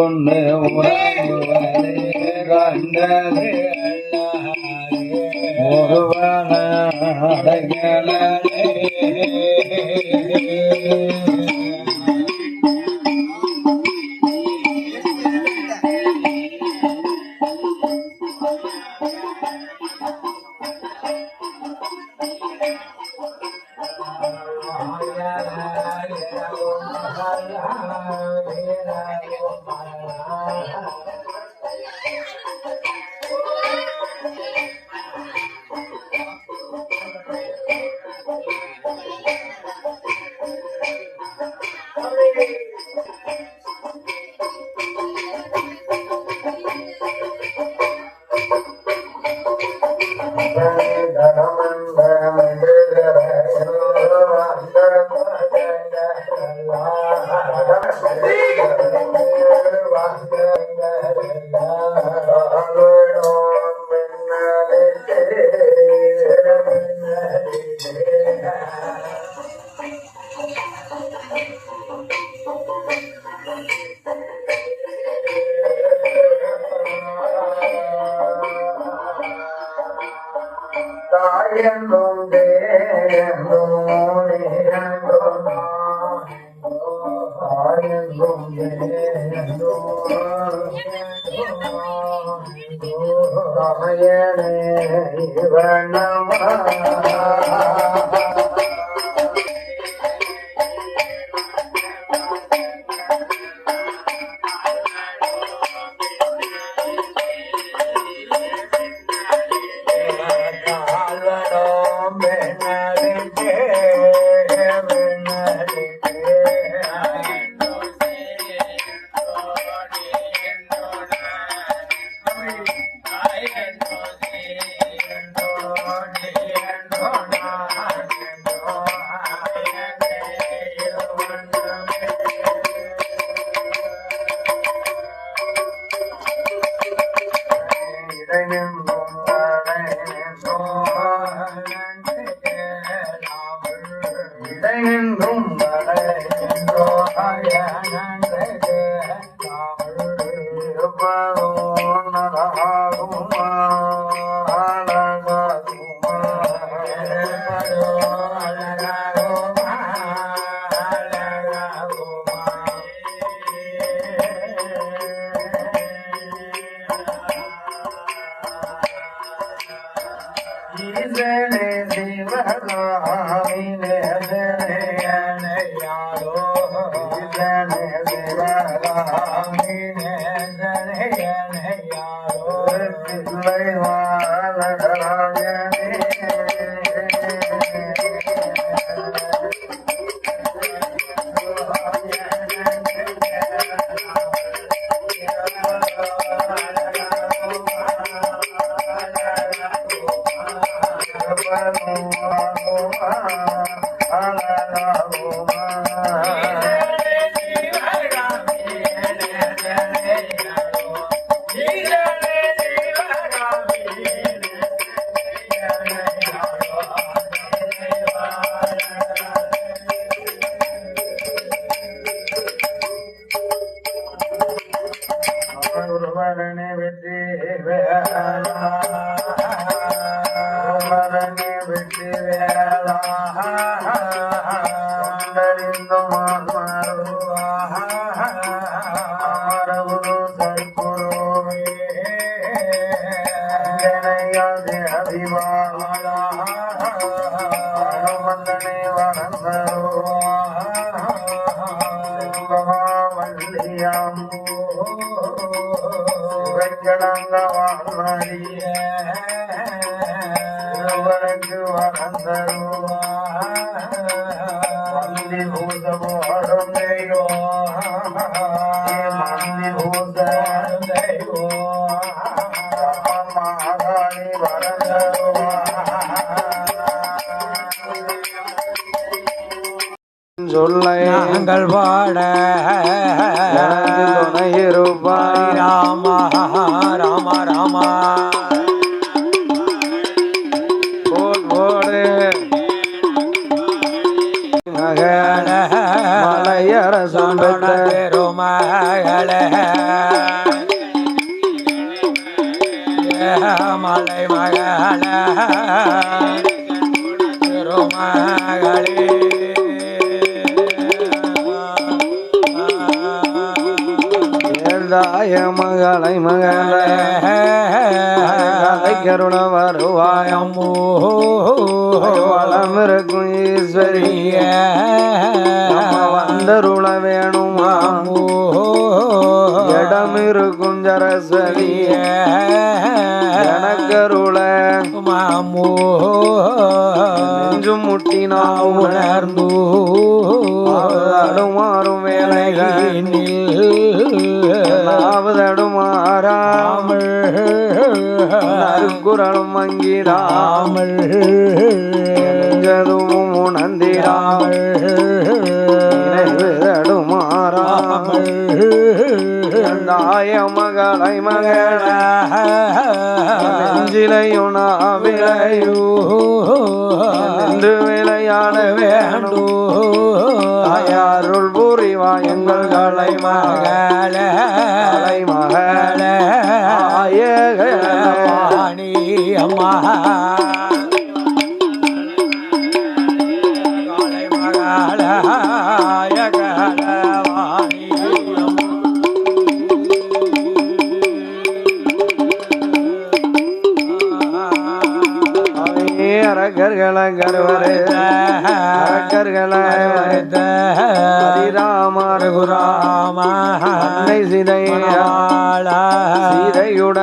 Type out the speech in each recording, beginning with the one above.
கொண்டு உறங்குவதே கண்டது ஒருவன அடைகளே நாங்கள் பாட துணையிருப்பாய் ராம ராம ராம போடு மலையரசன் பெருமகள மலை மகள திருமகளே தாய மகளை மகளே கருண வருவாயம்மோ வளம் இருக்கும் ஈஸ்வரிய வந்தருள வேணுமாமோ இடம் இருக்கும் ஜரசரிய எனக்கருள மாமோ நெஞ்சும் முட்டினா உணர்ந்து அடுமாறும் வேலைகளில் நாவதடுமாறாமல் நறுக்குறளும் மங்கிடாமல் நெஞ்சதும் உணர்ந்திடாமல் நினைவுதடுமாறாமல் தாய மகளை மகள நெஞ்சிலையுணாவிலையோ நின்று விளையாட வேண்டோ தாயாருள் புரிவா எங்கள் கலை மகள கலை மகள ஆயகவாணி அம்மா கலை மகள ஆயகவாணி அரக்கர்களை கருவரை அரக்கர்களை ஸ்ரீராமர் குராம அன்னை சிதையாள சீதையுட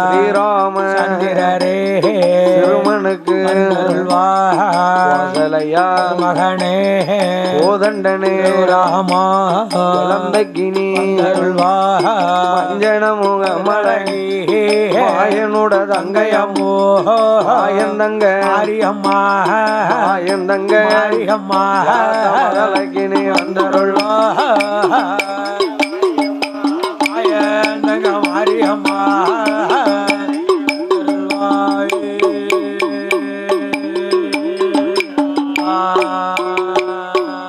ஸ்ரீராம சந்திரரே திருமனுக்கு வாசலையா மகனே கோதண்டனே ராமா குழந்தைக்கினி மஞ்சன முகமழகி மாயனுட தங்கையம்மோ ஆயந்தங்க ஆரியம்மா ஆயந்தங்க ஆரியம்மா தலைக்கினி வந்தருள்வா ஆயந்தங்க ஆரியம்மா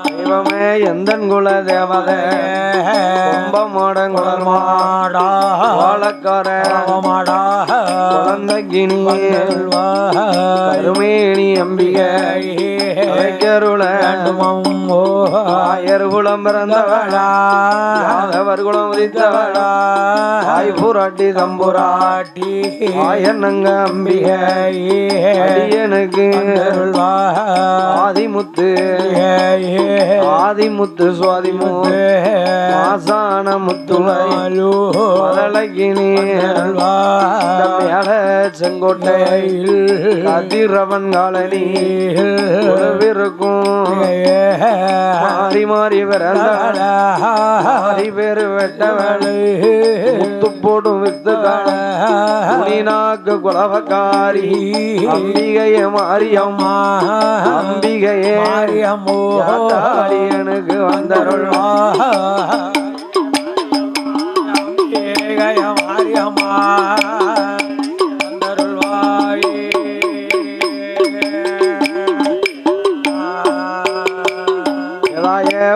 தெய்வமே எந்தன் குல தேவதே கும்பமாடன் குளர் மாடா வாழக்கார மாடா குழந்தைக்கினி கருமேனி அம்பிகை கருள ஆயர் குலம் பிறந்தவளா யாதவர் குலம் உதித்தவளா ஆய் புராட்டி தம்புராட்டி ஆயனங்க அம்பிகை அடியனுக்கு ஆதிமுத்து ஆதிமுத்து சுவாதிமுத்து ஆசான முத்துமையோ மதலகினி செங்கோட்டையில் கதிரவன் காலனி இருக்கும் மாறி மாறி பிறந்தவள மாறி பேரு வெட்டவளை முத்து போடும் வித்து காணாக்கு குலவக்காரி அம்பிகையே மாரியம்மா அம்பிகையே மாரியம்மோ எனக்கு வந்தருள்வா மாரியம்மா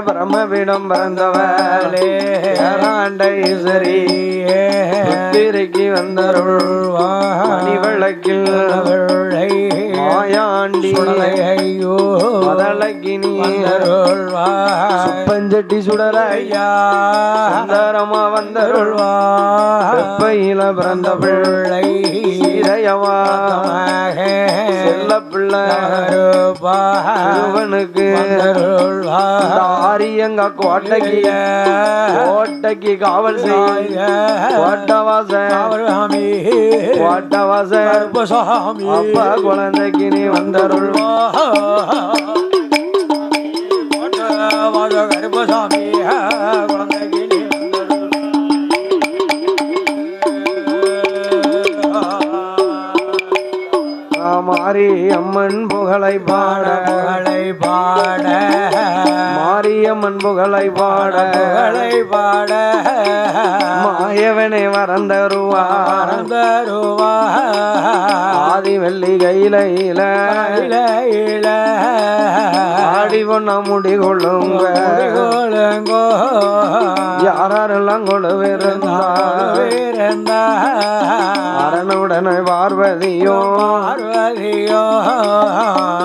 பிரம்மவிடம் பிறந்தவளே சரி திருக்கி வந்தருள்வா மணி விளக்கில் மாயாண்டி ஐயோ மதலகினி சுப்பஞ்சட்டி சுடலையா சுந்தரமா வந்தருள்வா வெப்பையில பிறந்த பிள்ளை சீரையவா செல்ல பிள்ளை சிவனுக்கு ஆரியங்க கோட்டைக்கு கோட்டைக்கு காவல் செய்ய கோட்டவாச அப்பா குழந்தைக்கு நீ வந்தருள்வா கருப்பசாமி குழந்தைக்கு நீ மாரியம்மன் புகழை பாட புகழை பாட மாரியம்மன் புகழை பாட புகழை பாட மாயவனை வரந்தருவா வரந்தருவா ஆதி வெள்ளி கையில ஆடி கொண்ட முடிகொள்ளுங்க கொள்ளுங்கோ யாரெல்லாம் கொழுவிருந்தா அரணுடனே பார்வதியோ பார்வதியோ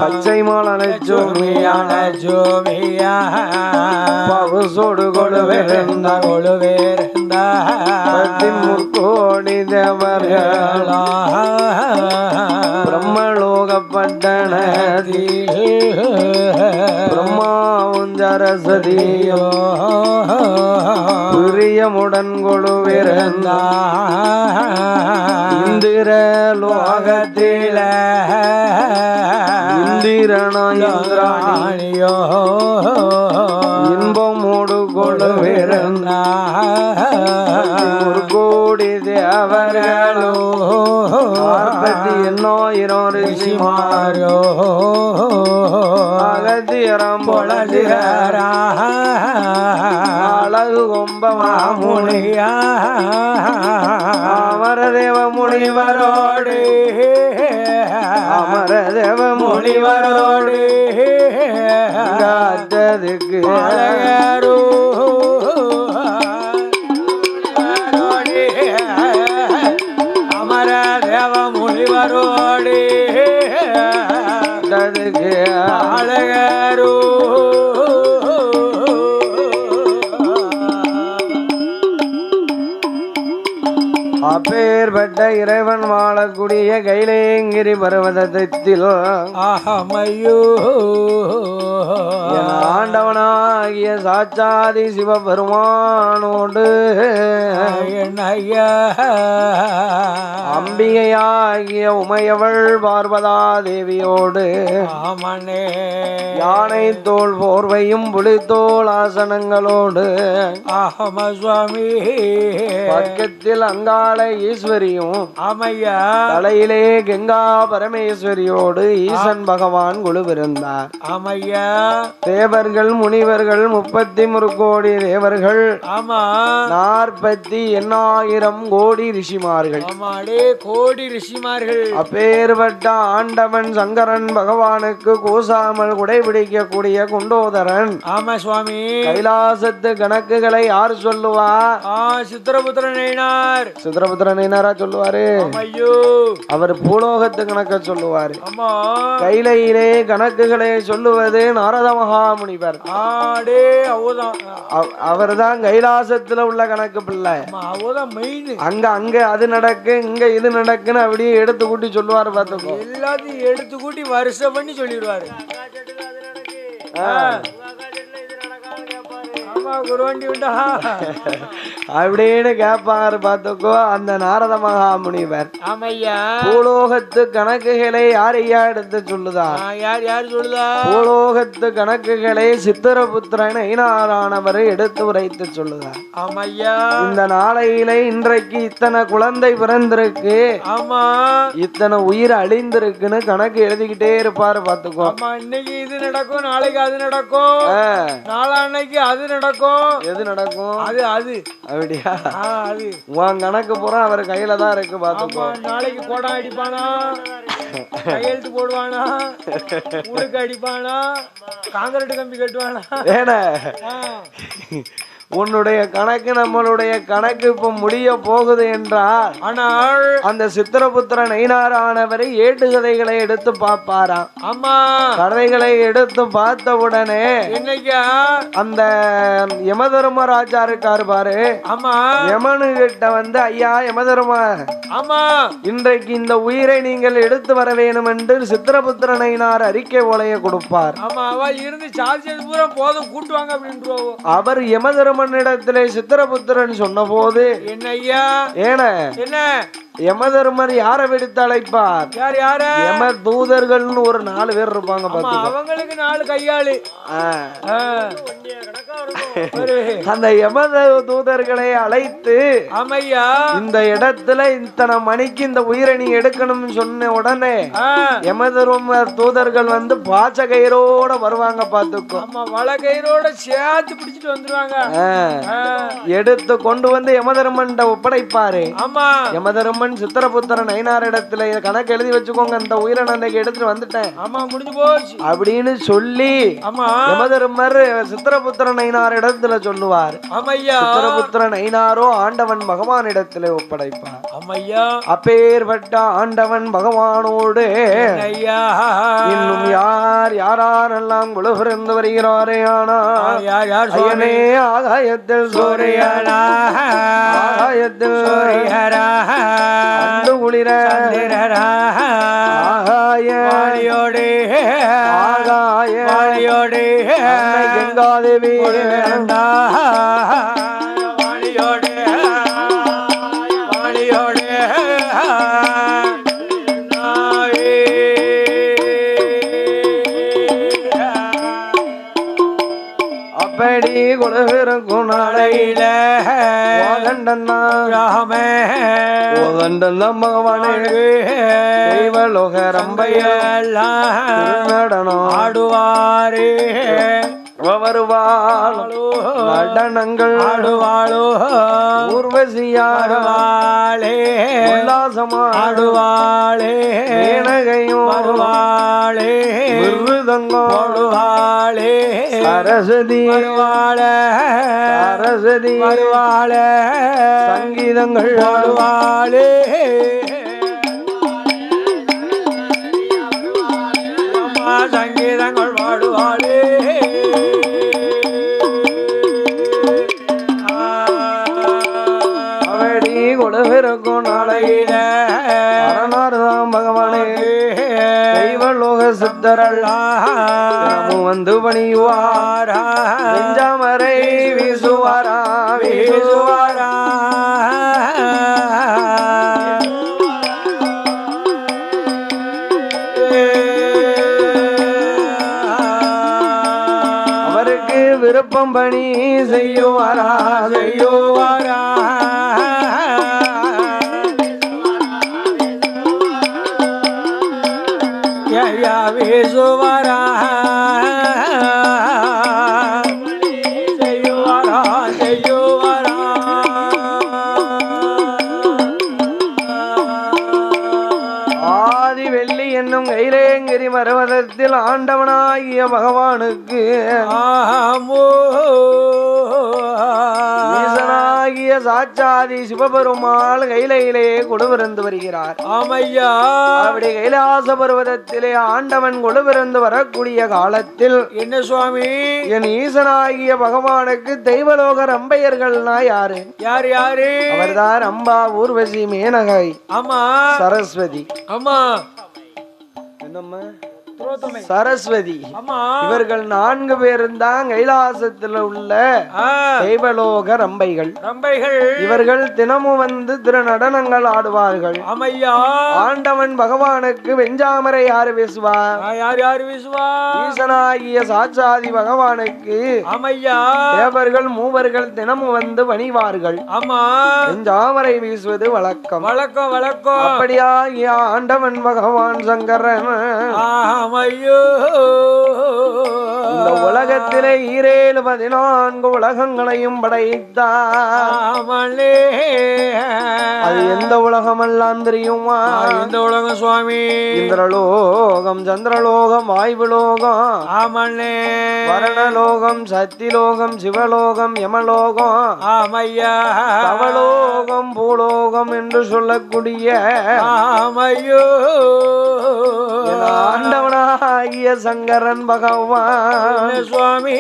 பச்சை மாலை ஜோமியான ஜோமியா பவுசோடு கொழுவிருந்த கொழுவேருந்த முக்கோடி தேவர்கள் பிரம்மலோகப்பட்டணத்தில் பிரம்மாவும் சரஸ்வதியோ பிரியமுடன் கொழுவிருந்த இந்திர லோகத்தில இந்திரனாயோ இன்பமோடு கொழுவிருந்த ஒரு கோடி தேவர்களோ 48,000 ரிஷிமாரோ அகத்தியரம் பொழதிரா அழகு கொம்பமாமுனியா அமரதேவ முனிவரோடு அமரதேவ முனிவரோடு காத்ததுக்கு அழகரோ அமரதேவ முனிவரோடு அழகரோ அப்பேற்பட்ட இறைவன் வாழக்கூடிய கைலேங்கிரி பர்வதத்தில் அகமையோ ஆண்டவனாகிய சாட்சாதி சிவபெருமானோடு அம்பிகையாகிய உமையவள் பார்வதா தேவியோடு ஆமனே யானை தோல் போர்வையும் புலித்தோல் ஆசனங்களோடு ஆம சுவாமி பக்கத்தில் அங்காள ஈஸ்வரியும் ஆமையா தலையிலே கங்கா பரமேஸ்வரியோடு ஈசன் பகவான் கொழுவிருந்தார். ஆமையா தேவர்கள் முனிவர்கள் 33 கோடி தேவர்கள் ஆமா 48,000 கோடி ரிஷிமார்கள் கோடி ரிஷிமார்கள் அப்பேற்பட்ட ஆண்டவன் சங்கரன் பகவானுக்கு கூசாமல் குடைபிடிக்கக்கூடிய குண்டோதரன். ஆமா சுவாமி கைலாசத்து கணக்குகளை யார் சொல்லுவா? சித்திரபுத்திரனார். சித்திரபுத்திரனாரா சொல்லுவாரு? ஐயோ அவர் பூலோகத்து கணக்க சொல்லுவாரு. ஆமா கைலையிலே கணக்குகளை சொல்லுவது நாரத மகாமுனிவர். அவர் தான் கைலாசத்துல உள்ள கணக்கு பிள்ளை. அங்க அங்க அது நடக்கு இங்க இது நடக்குன்னு அப்படியே எடுத்து கூட்டி சொல்லுவாரு. பார்த்துக்கோ, எல்லாத்தையும் எடுத்து கூட்டி வருஷம் பண்ணி சொல்லிடுவாரு. அப்படின்னு கேட்பாரு. பார்த்துக்கோ, அந்த நாரத மகாமுனிவர் பூலோகத்து கணக்குகளை யார் ஐயா எடுத்து சொல்லுதா? யார் சொல்லுதா? பூலோகத்து கணக்குகளை சித்திரபுத்திரன் ஐநாரானவர் எடுத்து உரைத்து சொல்லுதார். இந்த நாளையில இன்றைக்கு இத்தனை குழந்தை பிறந்திருக்கு, ஆமா இத்தனை உயிர் அழிந்திருக்குன்னு கணக்கு எழுதிக்கிட்டே இருப்பாரு. பாத்துக்கோ, இன்னைக்கு இது நடக்கும், நாளைக்கு அது நடக்கும், நாளான்னைக்கு அது நடக்கும். எது நடக்கும்? அது அது அப்படியா? அது உன் கணக்கு பூரா அவர் கையில தான் இருக்கு. பாத்துக்கோ, நாளைக்கு கோடம் அடிப்பானா, கையெழுத்து போடுவானா, உடுக்கு அடிப்பானா, காங்கிரீட் கம்பி கட்டுவானா? ஏன்னா உன்னுடைய கணக்கு நம்மளுடைய கணக்கு இப்ப முடிய போகுது என்றால், ஆனால் அந்த சித்திரபுத்திரன் ஐநாரானவரை ஏட்டு கதைகளை எடுத்து பார்ப்பாராம். ஆமா, கதைகளை எடுத்து பார்த்த உடனே என்னைக்கா அந்த யமதர்மராஜா இருக்காரு பாரு. ஆமா, யமனு கிட்ட வந்து, ஐயா யமதர்ம, ஆமா இன்றைக்கு இந்த உயிரை நீங்கள் எடுத்து வர வேணும் என்று சித்திரபுத்திரன் ஐநார் அறிக்கை ஓலையை கொடுப்பார். ஆமா, அவ இருந்து சார்ஜ் பூரா போதும் கூட்டுவாங்க அப்படின்னு அவர் யமதர்மனிடத்திலே சித்திரபுத்திரன் சொன்ன போது, என்ன ஐயா என்ன யமதர்மர் யாரை விடுத்து அழைப்பார்? யம தூதர்கள்னு ஒரு 4 பேர் இருப்பாங்க. அவங்களுக்கு 4 கையாளு. அந்த யம தூதர்களை அழைத்து, ஆமையா இந்த இடத்துல இத்தனை மணிக்கு இந்த உயிரை நீ எடுக்கணும்னு சொன்ன உடனே யமதர்ம தூதர்கள் வந்து பாச்ச கயிறோட வருவாங்க. பாத்துக்கோ, வள கயிறோட சேர்த்து பிடிச்சிட்டு வந்துருவாங்க. எடுத்து கொண்டு வந்து யமதர்மன் ஒப்படைப்பாரு. ஆமா, யமதர்மன் ஆண்டவன் சித்திரபுத்திரன் நயினாரிடத்துல இத கணக்கு எழுதி வச்சுக்கோங்க, இந்த உயிரை நான் எடுத்துட்டு வந்துட்டேன் ஆமா முடிஞ்சு போச்சு அப்படின்னு சொல்லி ஆமா யமதர்மர் சித்திரபுத்திரன் நயினார் இடத்துல சொல்லுவார். ஆமையா சித்திரபுத்திரன் நயினாரோ ஆண்டவன் பகவான் இடத்துல ஒப்படைப்பார். ஆமையா அப்பேற்பட்ட ஆண்டவன் பகவானோடு ஐயா இன்னும் யார் யாரெல்லாம் குழுபிறந்து வருகிறாரே ஆனா யார் யார் ஐயனே ஆகாயத்தில் சூரியனா ஆகாயத்தில் அண்டு குளிர ஆகாய ஆகாய கங்காதேவி அப்படி குழுவிருக்கும் நாளையில பகவானே தெய்வலோக ரம்பையெல்லாம் நடனம் ஆடுவாரே வருவாள் நடனங்கள் ஆடுவாளோ ஊர்வசியாடுவாளே உல்லாசமா ஆடுவாளே மேனகையும் வருவாளே மிருதங்கம் ஆடுவாளே சரஸ்வதி வருவாள சரஸ்வதி வருவாள சங்கீதங்கள் ஆடுவாளே சங்கீதங்கள் பாடுவாளே அவடி கொடுவிருக்கும் நாளையில அரணார்தாம் பகவானே தெய்வலோக சித்தரெல்லாம் வந்து பணிவாரா செஞ்சாமரை வீசுவாரா வீசுவாரா அவருக்கு விருப்பம் பணி செய்யுவாரா செய்யுவாரா வீசுவாரா செய்யுவாரா செய்யுவாரா ஆதி வெள்ளி என்னும் கைலேங்கிரி பர்வதத்தில் ஆண்டவனாகிய பகவானுக்கு ஈசனாகிய சாட்சாதி சிவபெருமாள் கைலையிலே கொடுவிருந்து வருகிறார். ஆமையா அப்படி கைலாச பர்வதத்திலே ஆண்டவன் கொடுவிருந்து வரக்கூடிய காலத்தில் என்ன சுவாமி என் ஈசனாகிய பகவானுக்கு தெய்வலோக ரம்பையர்கள்னா யாரு யார் யாரு அவர்தான் ரம்பா ஊர்வசி மேனகை ஆமா சரஸ்வதி ஆமா என்னம்மா புரோத்தமை சரஸ்வதி ஆமா இவர்கள் 4 பேரும் தான் கைலாசத்துல உள்ள தெய்வலோக ரம்பைகள் ரம்பைகள் இவர்கள் தினமும் வந்து திருநடனங்கள் ஆடுவார்கள். ஆமையா ஆண்டவன் பகவானுக்கு வெஞ்சாமரை யாரு வீசுவா யார் யார் வீசுவா ஈசனாகிய சாட்சாதி பகவானுக்கு ஆமையா தேவர்கள் மூவர்கள் தினமும் வந்து பணிவார்கள். ஆமா வெஞ்சாமரை வீசுவது வழக்கம் வழக்கம் வழக்கம் அப்படியாகிய ஆண்டவன் பகவான் சங்கரன் ஆமையோ இந்த உலகத்திலே 14 உலகங்களையும் படைத்தார். அது எந்த உலகம் எல்லாம் தெரியுமா? எந்த உலகம் சுவாமி? இந்திரலோகம், சந்திரலோகம், வாயுலோகம், ஆமண்ணே வரணலோகம், சத்திலோகம், சிவலோகம், யமலோகம், ஆமையா தவலோகம், பூலோகம் என்று சொல்லக்கூடிய ஆமையோ ஆண்டவனாகிய சங்கரன் பகவான் சுவாமி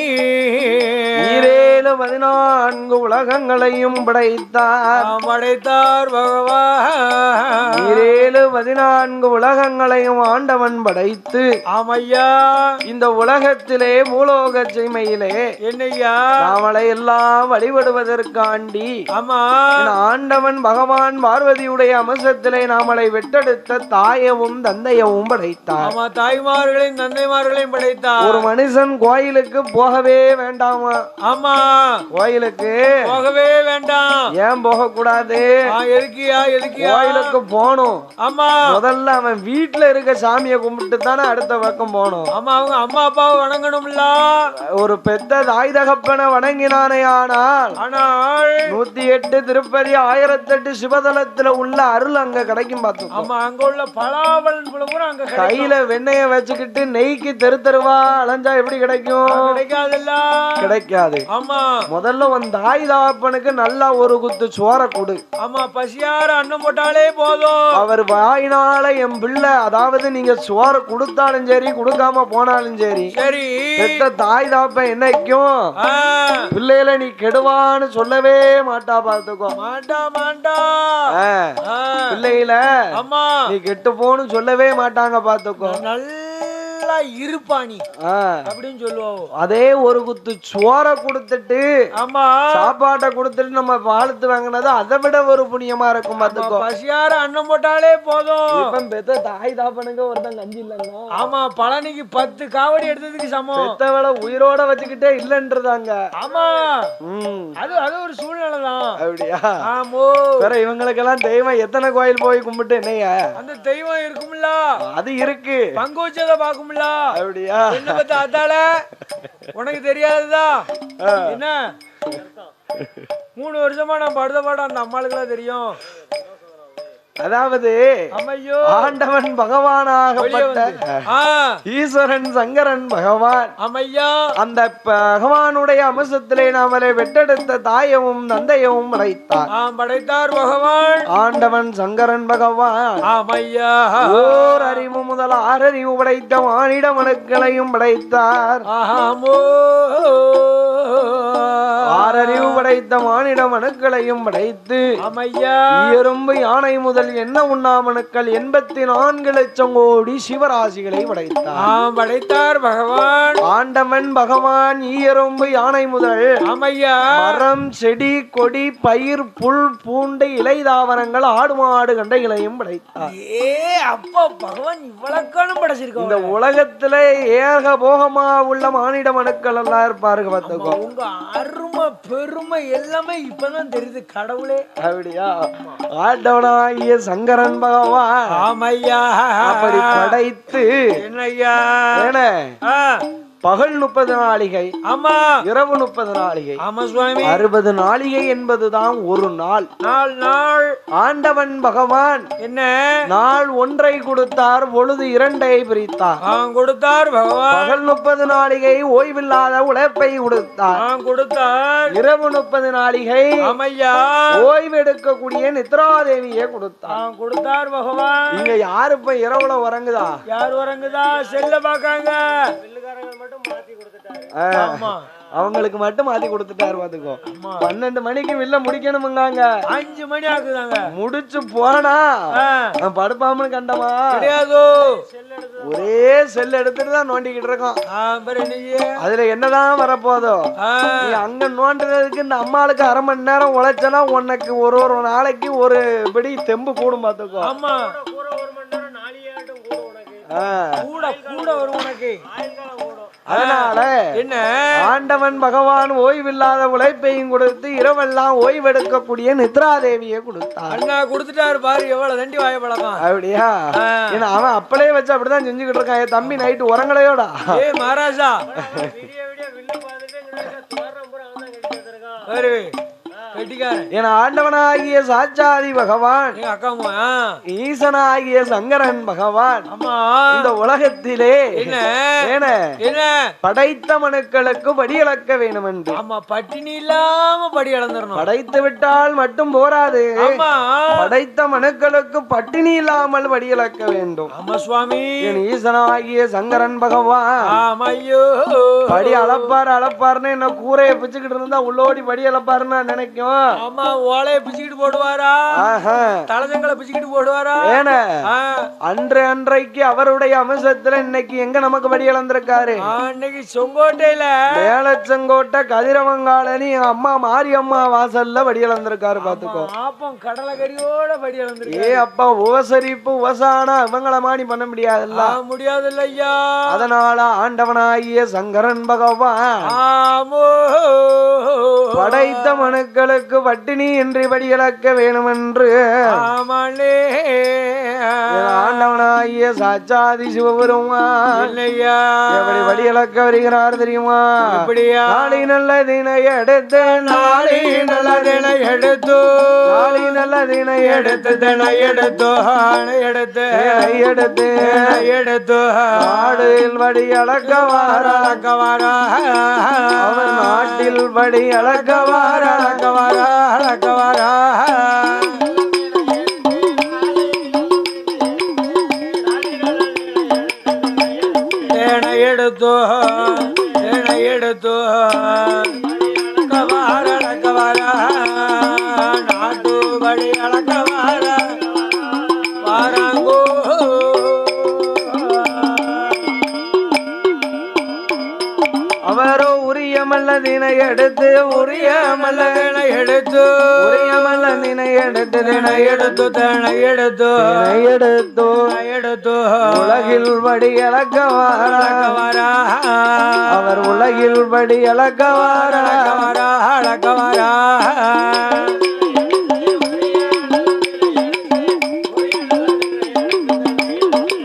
14 உலகங்களையும் படைத்தார். பகவான் 14 உலகங்களையும் ஆண்டவன் படைத்து ஆமையா இந்த உலகத்திலே பூலோக சீமையிலே என்னையா நாமளை எல்லாம் வழிபடுவதற்காண்டி ஆமா ஆண்டவன் பகவான் பார்வதியுடைய அம்சத்திலே நாமளை வெட்டெடுத்த தாயவும் தந்தையவும் படைத்தார். ஆமா தாய்மார்களையும் தந்தைமார்களையும் படைத்தார். ஒரு மனுஷன் கோயிலுக்கு போகவே வேண்டாமா? ஆமா கோயிலுக்கு போகவே வேண்டாம். ஏன் போக கூடாது? எதுக்கியா எதுக்கியா கோயிலுக்கு போகணும். ஆமா முதல்ல அவன் வீட்டுல இருக்க சாமியை கும்பிட்டு தானே அடுத்த பக்கம் போகணும். ஆமா, அவங்க அம்மா அப்பாவை வணங்கணும்ல. ஒரு பெத்த தாய் தகப்பனை வணங்கினானே ஆனால் 108 திருப்பதி 1008 சிவதலத்துல உள்ள அருள் அங்க கிடைக்கும் பார்த்து. ஆமா, அங்க உள்ள பலாவலன் பூரா அங்க கையில வெண்ணெய வச்சுக்கிட்டு நெய்க்கு தெருவா அலைஞ்சா எப்படி கிடைக்கும்? கிடைக்காதுல்ல, கிடைக்காது. ஆமா, முதல்ல உன் தாய் தகப்பனுக்கு நல்லா ஒரு குத்து சோற கொடு. ஆமா, பசியார அன்னம் போட்டாலே போதும். அவர் வாயினால என் பிள்ளை, அதாவது நீங்க சோற கொடுத்தாலும் சரி கொடுக்காம போனாலும் சரி, சரி, பெத்த தாய் தகப்பன் என்னைக்கும் பிள்ளையில நீ கெடுவான்னு சொல்லவே மாட்டா. பார்த்துக்கோ, மாட்டா மாட்டா. பிள்ளையில ஆமா, நீ கெட்டு போன்னு சொல்லவே மாட்டாங்க. பார்த்துக்கோ, நல்லா இருப்பானி அப்படின்னு சொல்லுவோம். அதே ஒரு குத்து சோற கொடுத்துட்டு, ஆமா, சாப்பாட்டை கொடுத்துட்டு நம்ம வாழ்த்து வாங்கினது அதை விட ஒரு புண்ணியமா இருக்கும். பார்த்துக்கோ, பசியார அன்னம் போட்டாலே போதும். இப்ப பெத்த தாய் தாப்பனுக்கு ஒருத்தன் கஞ்சி இல்லைங்க. ஆமா, பழனிக்கு 10 காவடி எடுத்ததுக்கு சமம். பெத்தவளை உயிரோட வச்சுக்கிட்டே இல்லன்றதாங்க. ஆமா, அது ஒரு சூழ்நிலை தான். அப்படியா? ஆமோ, வேற இவங்களுக்கெல்லாம் தெய்வம் எத்தனை கோயில் போய் கும்பிட்டு என்னைய அந்த தெய்வம் இருக்கும்ல, அது இருக்கு, பங்கு வச்சதை பாக்கும்ல. அப்படியா? என்ன பத்த அதால உனக்கு தெரியாதுதா என்ன? 3 வருஷமா நான் படுத்த பாடம் அந்த அம்மாளுக்கெல்லாம் தெரியும். அதாவது ஆண்டவன் பகவானாகப்பட்ட ஈஸ்வரன் சங்கரன் பகவான், அம்மையா, அந்த பகவானுடைய அம்சத்திலே நாமளை வெட்டெடுத்த தாயவும் தந்தையவும் படைத்தார் பகவான். ஆண்டவன் சங்கரன் பகவான் அம்மையா ஓர் அறிவு முதல் 6 அறிவு படைத்த மானிட மனுக்களையும் படைத்தார். 6 அறிவு படைத்த மானிட மனுக்களையும் படைத்து எறும்பு யானை முதல் என்ன உண்ணாமனுக்கள் 84 லட்சம் கோடி சிவராசிகளை படைத்தார் பகவான். ஆண்டவன் பகவான் ஈயரும்பு யானை முதல் மரம் செடி கொடி பயிர் புல் பூண்டை இலை தாவரங்கள் ஆடு மாடு கண்டைகளையும் படைத்தார். அப்பா பகவான் இவ்வளவு படைச்சிருக்க. இந்த உலகத்திலே ஏக போகமா உள்ள மானிட மனுக்கள் எல்லாம் இருப்பாருங்க. பார்த்துக்கோ, உங்க அருமை பெருமை எல்லாமே இப்பதான் தெரியுது கடவுளே. அப்படியா? ஆண்டவனாகிய சங்கரன் பகவான் அப்படி படைத்து என்னையா பகல் 30 நாளிகை, ஆமா, இரவு 30 நாளிகை, ஆமா சுவாமி, 60 நாளிகை என்பதுதான் ஒரு நாள். நாள் ஆண்டவன் பகவான் என்ன நாள் ஒன்றை கொடுத்தார், பொழுது 2ஐ பிரித்தார். கொடுத்தார் பகவான். பகல் 30 நாளிகை ஓய்வில்லாத உழைப்பை கொடுத்தார். இரவு 30 நாளிகை ஓய்வு எடுக்கக்கூடிய நித்ராதேவியை கொடுத்தார் பகவான். இங்க யாரு இப்ப இரவுல உறங்குதா? யார் உறங்குதா? செல்ல பாக்காங்க. அவங்களுக்கு மட்டும் மாத்தி கொடுத்துட்டாரு. பாத்துக்கோ, 12 மணிக்கு வில்ல முடிக்கணும்ங்க. 5 மணி ஆகுதாங்க. முடிச்சு போனா படுப்பாமனு கண்டமா கிடையாது. ஒரே செல் எடுத்துட்டு தான் நோண்டிக்கிட்டு இருக்கோம். அதுல என்னதான் வரப்போதோ? நீ அங்க நோண்டுறதுக்கு இந்த அம்மாளுக்கு 1/2 மணி நேரம் உழைச்சனா உனக்கு ஒரு நாளைக்கு ஒரு படி தெம்பு கூடும். பாத்துக்கோ, கூட வரும் உனக்கு. அதனால என்ன ஆண்டவன் பகவான் ஓய்வில்லாத உழைப்பையும் கொடுத்து இரவெல்லாம் ஓய்வெடுக்கக்கூடிய நித்ராதேவியை கொடுத்தார். அண்ணா கொடுத்துட்டாரு பாரு, எவ்வளவு தண்டி வாய பழக்கம். அப்படியா? ஏன்னா அவன் அப்பளே வச்சு அப்படிதான் செஞ்சுக்கிட்டு இருக்கான். தம்பி நைட்டு உறங்கலையோடா? மகாராஜா என ஆண்டவனாகிய சாட்சாதி பகவான் ஈசனாகிய சங்கரன் பகவான் இந்த உலகத்திலே படைத்த மனுக்களுக்கு படியளக்க வேண்டும் என்று. பட்டினி இல்லாம படி அளந்துடணும். படைத்து விட்டால் மட்டும் போராது, படைத்த மனுக்களுக்கு பட்டினி இல்லாமல் படியளக்க வேண்டும். சுவாமி, என் ஈசனாகிய சங்கரன் பகவான் படி அளப்பார்னு என்ன கூரையை பிச்சுக்கிட்டு இருந்தா உள்ளோடி படி அளப்பாருன்னு நினைக்கும். ஆமா, ஓலையை பிச்சுக்கிட்டு போடுவாரா, தலஜங்களை பிச்சுக்கிட்டு போடுவாரா? அன்றைக்கு அவருடைய அம்சத்துல இன்னைக்கு எங்க நமக்கு படி அளந்திருக்காரு? இன்னைக்கு செங்கோட்டையில மேலச்செங்கோட்டை கதிரவங்காளனி அம்மா மாரியம்மா வாசல்ல படி அளந்திருக்காரு. பாத்துக்கோ, கடலகரியோட படி அளந்திருக்கு. அப்பா உபசரிப்பு உபசானா இவங்கள மாடி பண்ண முடியாதுல்ல? முடியாதுல்ல ஐயா. அதனால ஆண்டவனாகிய சங்கரன் பகவான் படைத்த மனுக்களுக்கு பட்டினி என்று படியளக்க வேணும் என்று ஆண்டவனாகிய சாட்சாதி சிவபெருமான் இல்லையா எப்படி வடியளக்க வருகிறார் தெரியுமா? அப்படியா? நாளை நல்லதினை எடுத்து நாளை நல்லதினை எடுத்து நாளை நல்லதினை எடுத்து தினை எடுத்து எடுத்து எடுத்து எடுத்து நாடில் வடி அளக்கவாரா அவர் நாட்டில் வடி அளக்கவாரா தேனை எடுத்து தேனை எடுத்து கவாரா நாட்டு வழி அளக்கவார வாராங்கோ அவரோ உரிய மல்லதினை எடுத்து உரிய மல்லதினை எடுத்து உரிய மல்லதினை எடுத்து தினை எடுத்து தேனை எடுத்து எடுத்து எடுத்து உலகில் வடி அளக்கவாரா அவர் உலகில் வடி அளக்கவாரா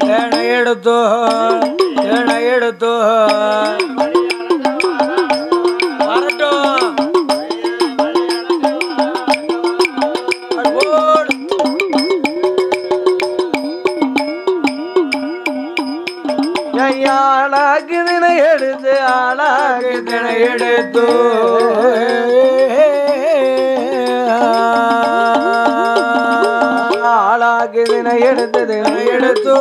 தேனை எடுத்து தேனை எடுத்து ஆளாக்குதினை எடுத்து ஆளாக்குதினை எடுத்து ஆளாக்குதினை எடுத்து தினை எடுத்து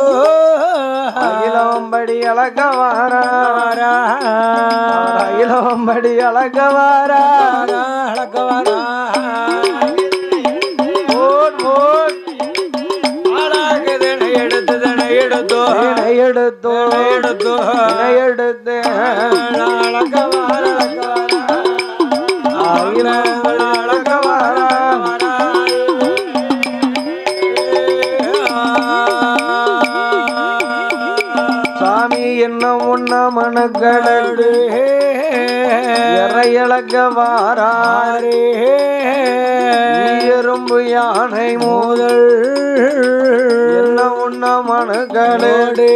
அகிலம்படி அளக்கவாரா அகிலம்படி அளக்கவாரா எடுத்தோ எடுத்து எடுத்து சாமி என்ன உண்ண மனக்கடடு இறையளக்க வாரே எறும்பு யானை மோதல் என்ன உண்ண மனக்கடடு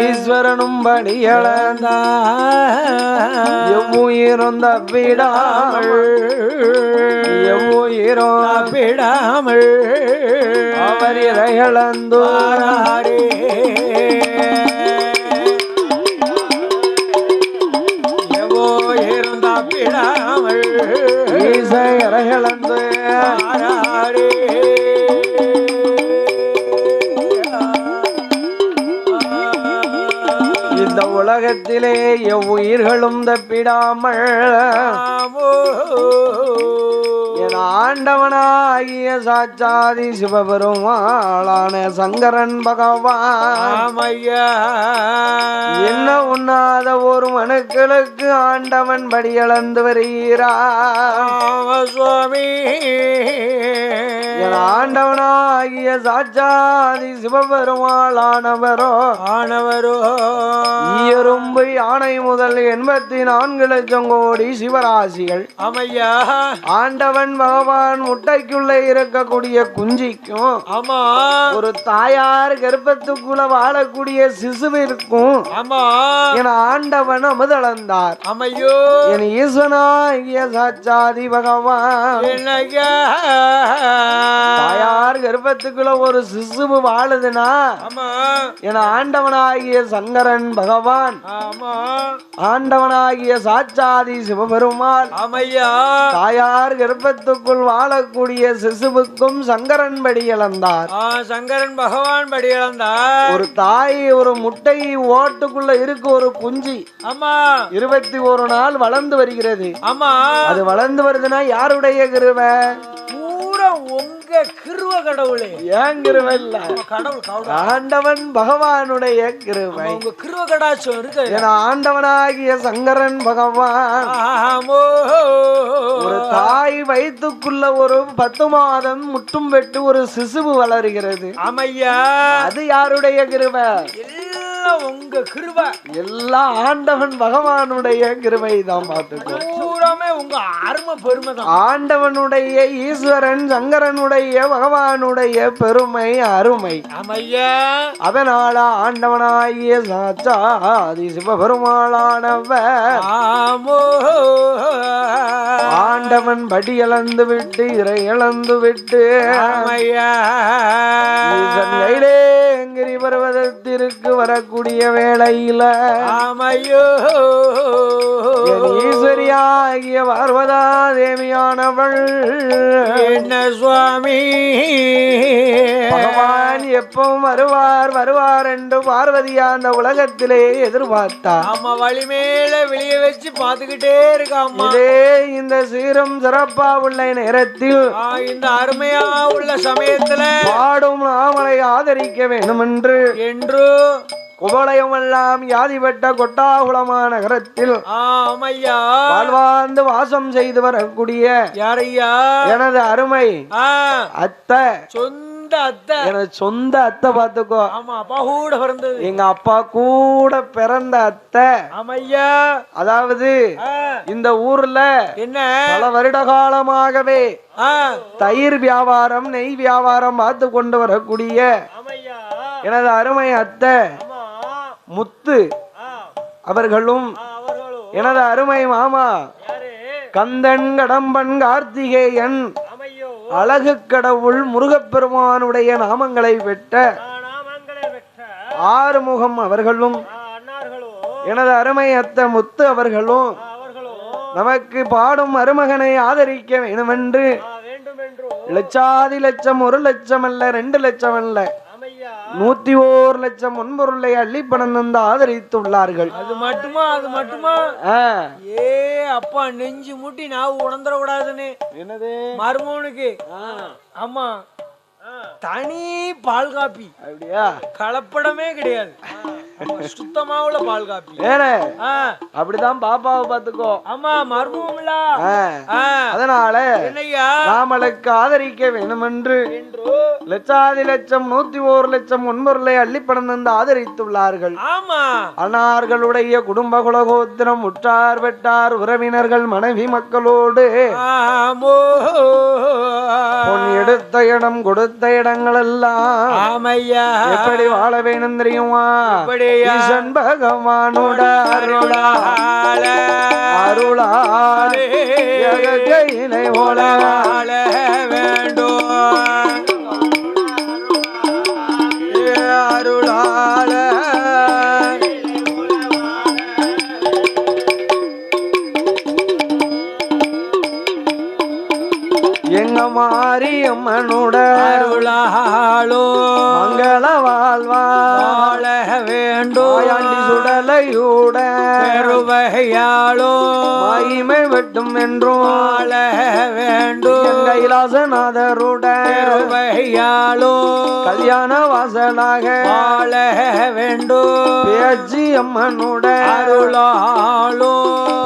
ஈஸ்வரனும் படியளந்த எவ்வுயிரும் தப்பிடாமல் எவ்வுயிரும் தப்பிடாமல் அவர் இறையளந்தோரே எவ்வுயிரும் தப்பிடாமல் ஈச இறையளந்து இந்த உலகத்திலே எவ்வுயிர்களும் தப்பிடாமல் என் ஆண்டவனாகிய சாட்சாதி சிவபெருமாளான சங்கரன் பகவான் என்ன உண்ணாத ஒரு மனுக்களுக்கு ஆண்டவன் படியளந்து வருகிறார் சுவாமி. என் ஆண்டவனாகிய சாட்சாதி சிவபெருமாளானவரோ எறும்பு யானை முதல் 84 லட்சம் கோடி சிவராசிகள் அமையா ஆண்டவன் பகவான் முட்டைக்குள்ளே இருக்கக்கூடிய குஞ்சிக்கும் ஆமா ஒரு தாயார் கர்ப்பத்துக்குள்ள வாழக்கூடிய சிசுவிற்கும் ஆமா என ஆண்டவன் அமுதளந்தார். அமையோ என் ஈஸ்வனாகிய சாட்சாதி பகவான் தாயார் கர்ப்பத்துக்குள்ள ஒரு சிசுவு வாழுதுன்னா என ஆண்டவனாகிய சங்கரன் பகவான் ஆண்டவனாகிய சாட்சாதி சிவபெருமான் தாயார் கர்ப்பத்துக்குள் வாழக்கூடிய சிசுவுக்கும் சங்கரன் படி இழந்தார். சங்கரன் பகவான் படி இழந்தார். ஒரு தாய் ஒரு முட்டை ஓட்டுக்குள்ள இருக்கு ஒரு குஞ்சி. ஆமா 21 நாள் வளர்ந்து வருகிறது. ஆமா அது வளர்ந்து வருதுன்னா யாருடைய கிருபை? பூரா உங்க கிருப கடவுளே. ஏன் கிருபை இல்ல? கடவுள் ஆண்டவன் பகவானுடைய கிருபை. உங்க கிருப கடாட்சம் இருக்கு. ஏன்னா ஆண்டவனாகிய சங்கரன் பகவான் ஒரு தாய் வயிற்றுக்குள்ள ஒரு 10 மாதம் முட்டும் வெட்டு ஒரு சிசுவு வளர்கிறது. ஆமையா அது யாருடைய கிருபை? எல்லாம் உங்க கிருபை. எல்லாம் ஆண்டவன் பகவானுடைய கிருபை தான். பார்த்துக்கோ பூரா பூராமே உங்க அருமை பெருமை தான். ஆண்டவனுடைய ஈஸ்வரன் சங்கரனுடைய பகவானுடைய பெருமை அருமை. ஆமையா. அதனால ஆண்டவனாகிய சாட்சாதி சிவபெருமாளானவர் ஆண்டவன் படி இழந்து விட்டு இறை இழந்து விட்டு கைலேங்கிரி பர்வதத்திற்கு வரக்கூடிய வேளையில ஈஸ்வரியாகிய பார்வதா தேவியானவள் என்ன சுவாமி பகவான் எப்பவும் வருவார் வருவார் என்று பார்வதியா அந்த உலகத்திலே எதிர்பார்த்தா. ஆமா, வழி மேல வெளியே வச்சு பாத்துக்கிட்டே இருக்காமா. இதே இந்த சீரும் சிறப்பா உள்ள நேரத்தில் இந்த அருமையா உள்ள சமயத்துல பாடும் நாமலை ஆதரிக்க வேண்டும் என்று குவளையமெல்லாம் யாதிபட்ட கொட்டாகுளமா நகரத்தில் வாழ்வாந்து வாசம் செய்து வரக்கூடிய யாரையா எனது அருமை அத்தை, எனது சொந்த அத்தை பாத்துக்கோ. அப்பா கூட பிறந்தது, எங்க அப்பா கூட பிறந்த அத்தை. ஆமையா. அதாவது இந்த ஊர்ல என்ன பல வருட காலமாகவே தயிர் வியாபாரம் நெய் வியாபாரம் பார்த்து கொண்டு வரக்கூடிய எனது அருமை அத்தை முத்து அவர்களும் எனது அருமை மாமா கந்தன் கடம்பன் கார்த்திகேயன் அழகு கடவுள் முருகப்பெருமானுடைய நாமங்களை பெற்ற ஆறுமுகம் அவர்களும் எனது அருமை அத்தை முத்து அவர்களும் நமக்கு பாடும் மருமகனை ஆதரிக்க வேண்டுமென்று லட்சாதி லட்சம் 1 லட்சம் அல்ல 2 லட்சம் அல்ல 101 லட்சம் முன்பொருளை அள்ளி பணம் தந்து ஆதரித்துள்ளார்கள். அது மட்டுமா அது மட்டுமா? ஏ அப்பா நெஞ்சு முட்டி நான் உணர்ந்துட கூடாதுன்னு என்னது மருமகனுக்கு. ஆமா, தனி பால் காப்பி. அப்படியா? கலப்படமே கிடையாது, சுத்தமா உள்ள பால் காப்பி. அப்படிதான் பாப்பாவை பாத்துக்கோ. ஆமா, மர்மம்ல. அதனால நாமளுக்கு ஆதரிக்க வேண்டும் என்று லட்சாதி லட்சம் 101 லட்சம் முன்பொருளை அள்ளி பணம் தந்து ஆதரித்துள்ளார்கள். ஆமா, அன்னார்களுடைய குடும்ப குலகோத்திரம் உற்றார் வெட்டார் உறவினர்கள் மனைவி மக்களோடு பொன் எடுத்த இடம் கொடுத்த இடங்கள் எல்லாம் எப்படி வாழ வேணும் தெரியுமா? ஈசன் பகவானோட அருளால அருளாலே கையிலை போல வாழ வேண்டும். அருளால எங்க மாரியம்மனோட அருளாலோ மங்கள வாழ்வாழ வேண்டும். ஆண்டி சுடலையூட பெருவகையாளோ மகிமை வெட்டும் என்றும் வாழ வேண்டும். கைலாசநாதருட பெருவகையாளோ கல்யாண வாசலாக வாழ வேண்டும். பேச்சி அம்மனோட அருளாலோ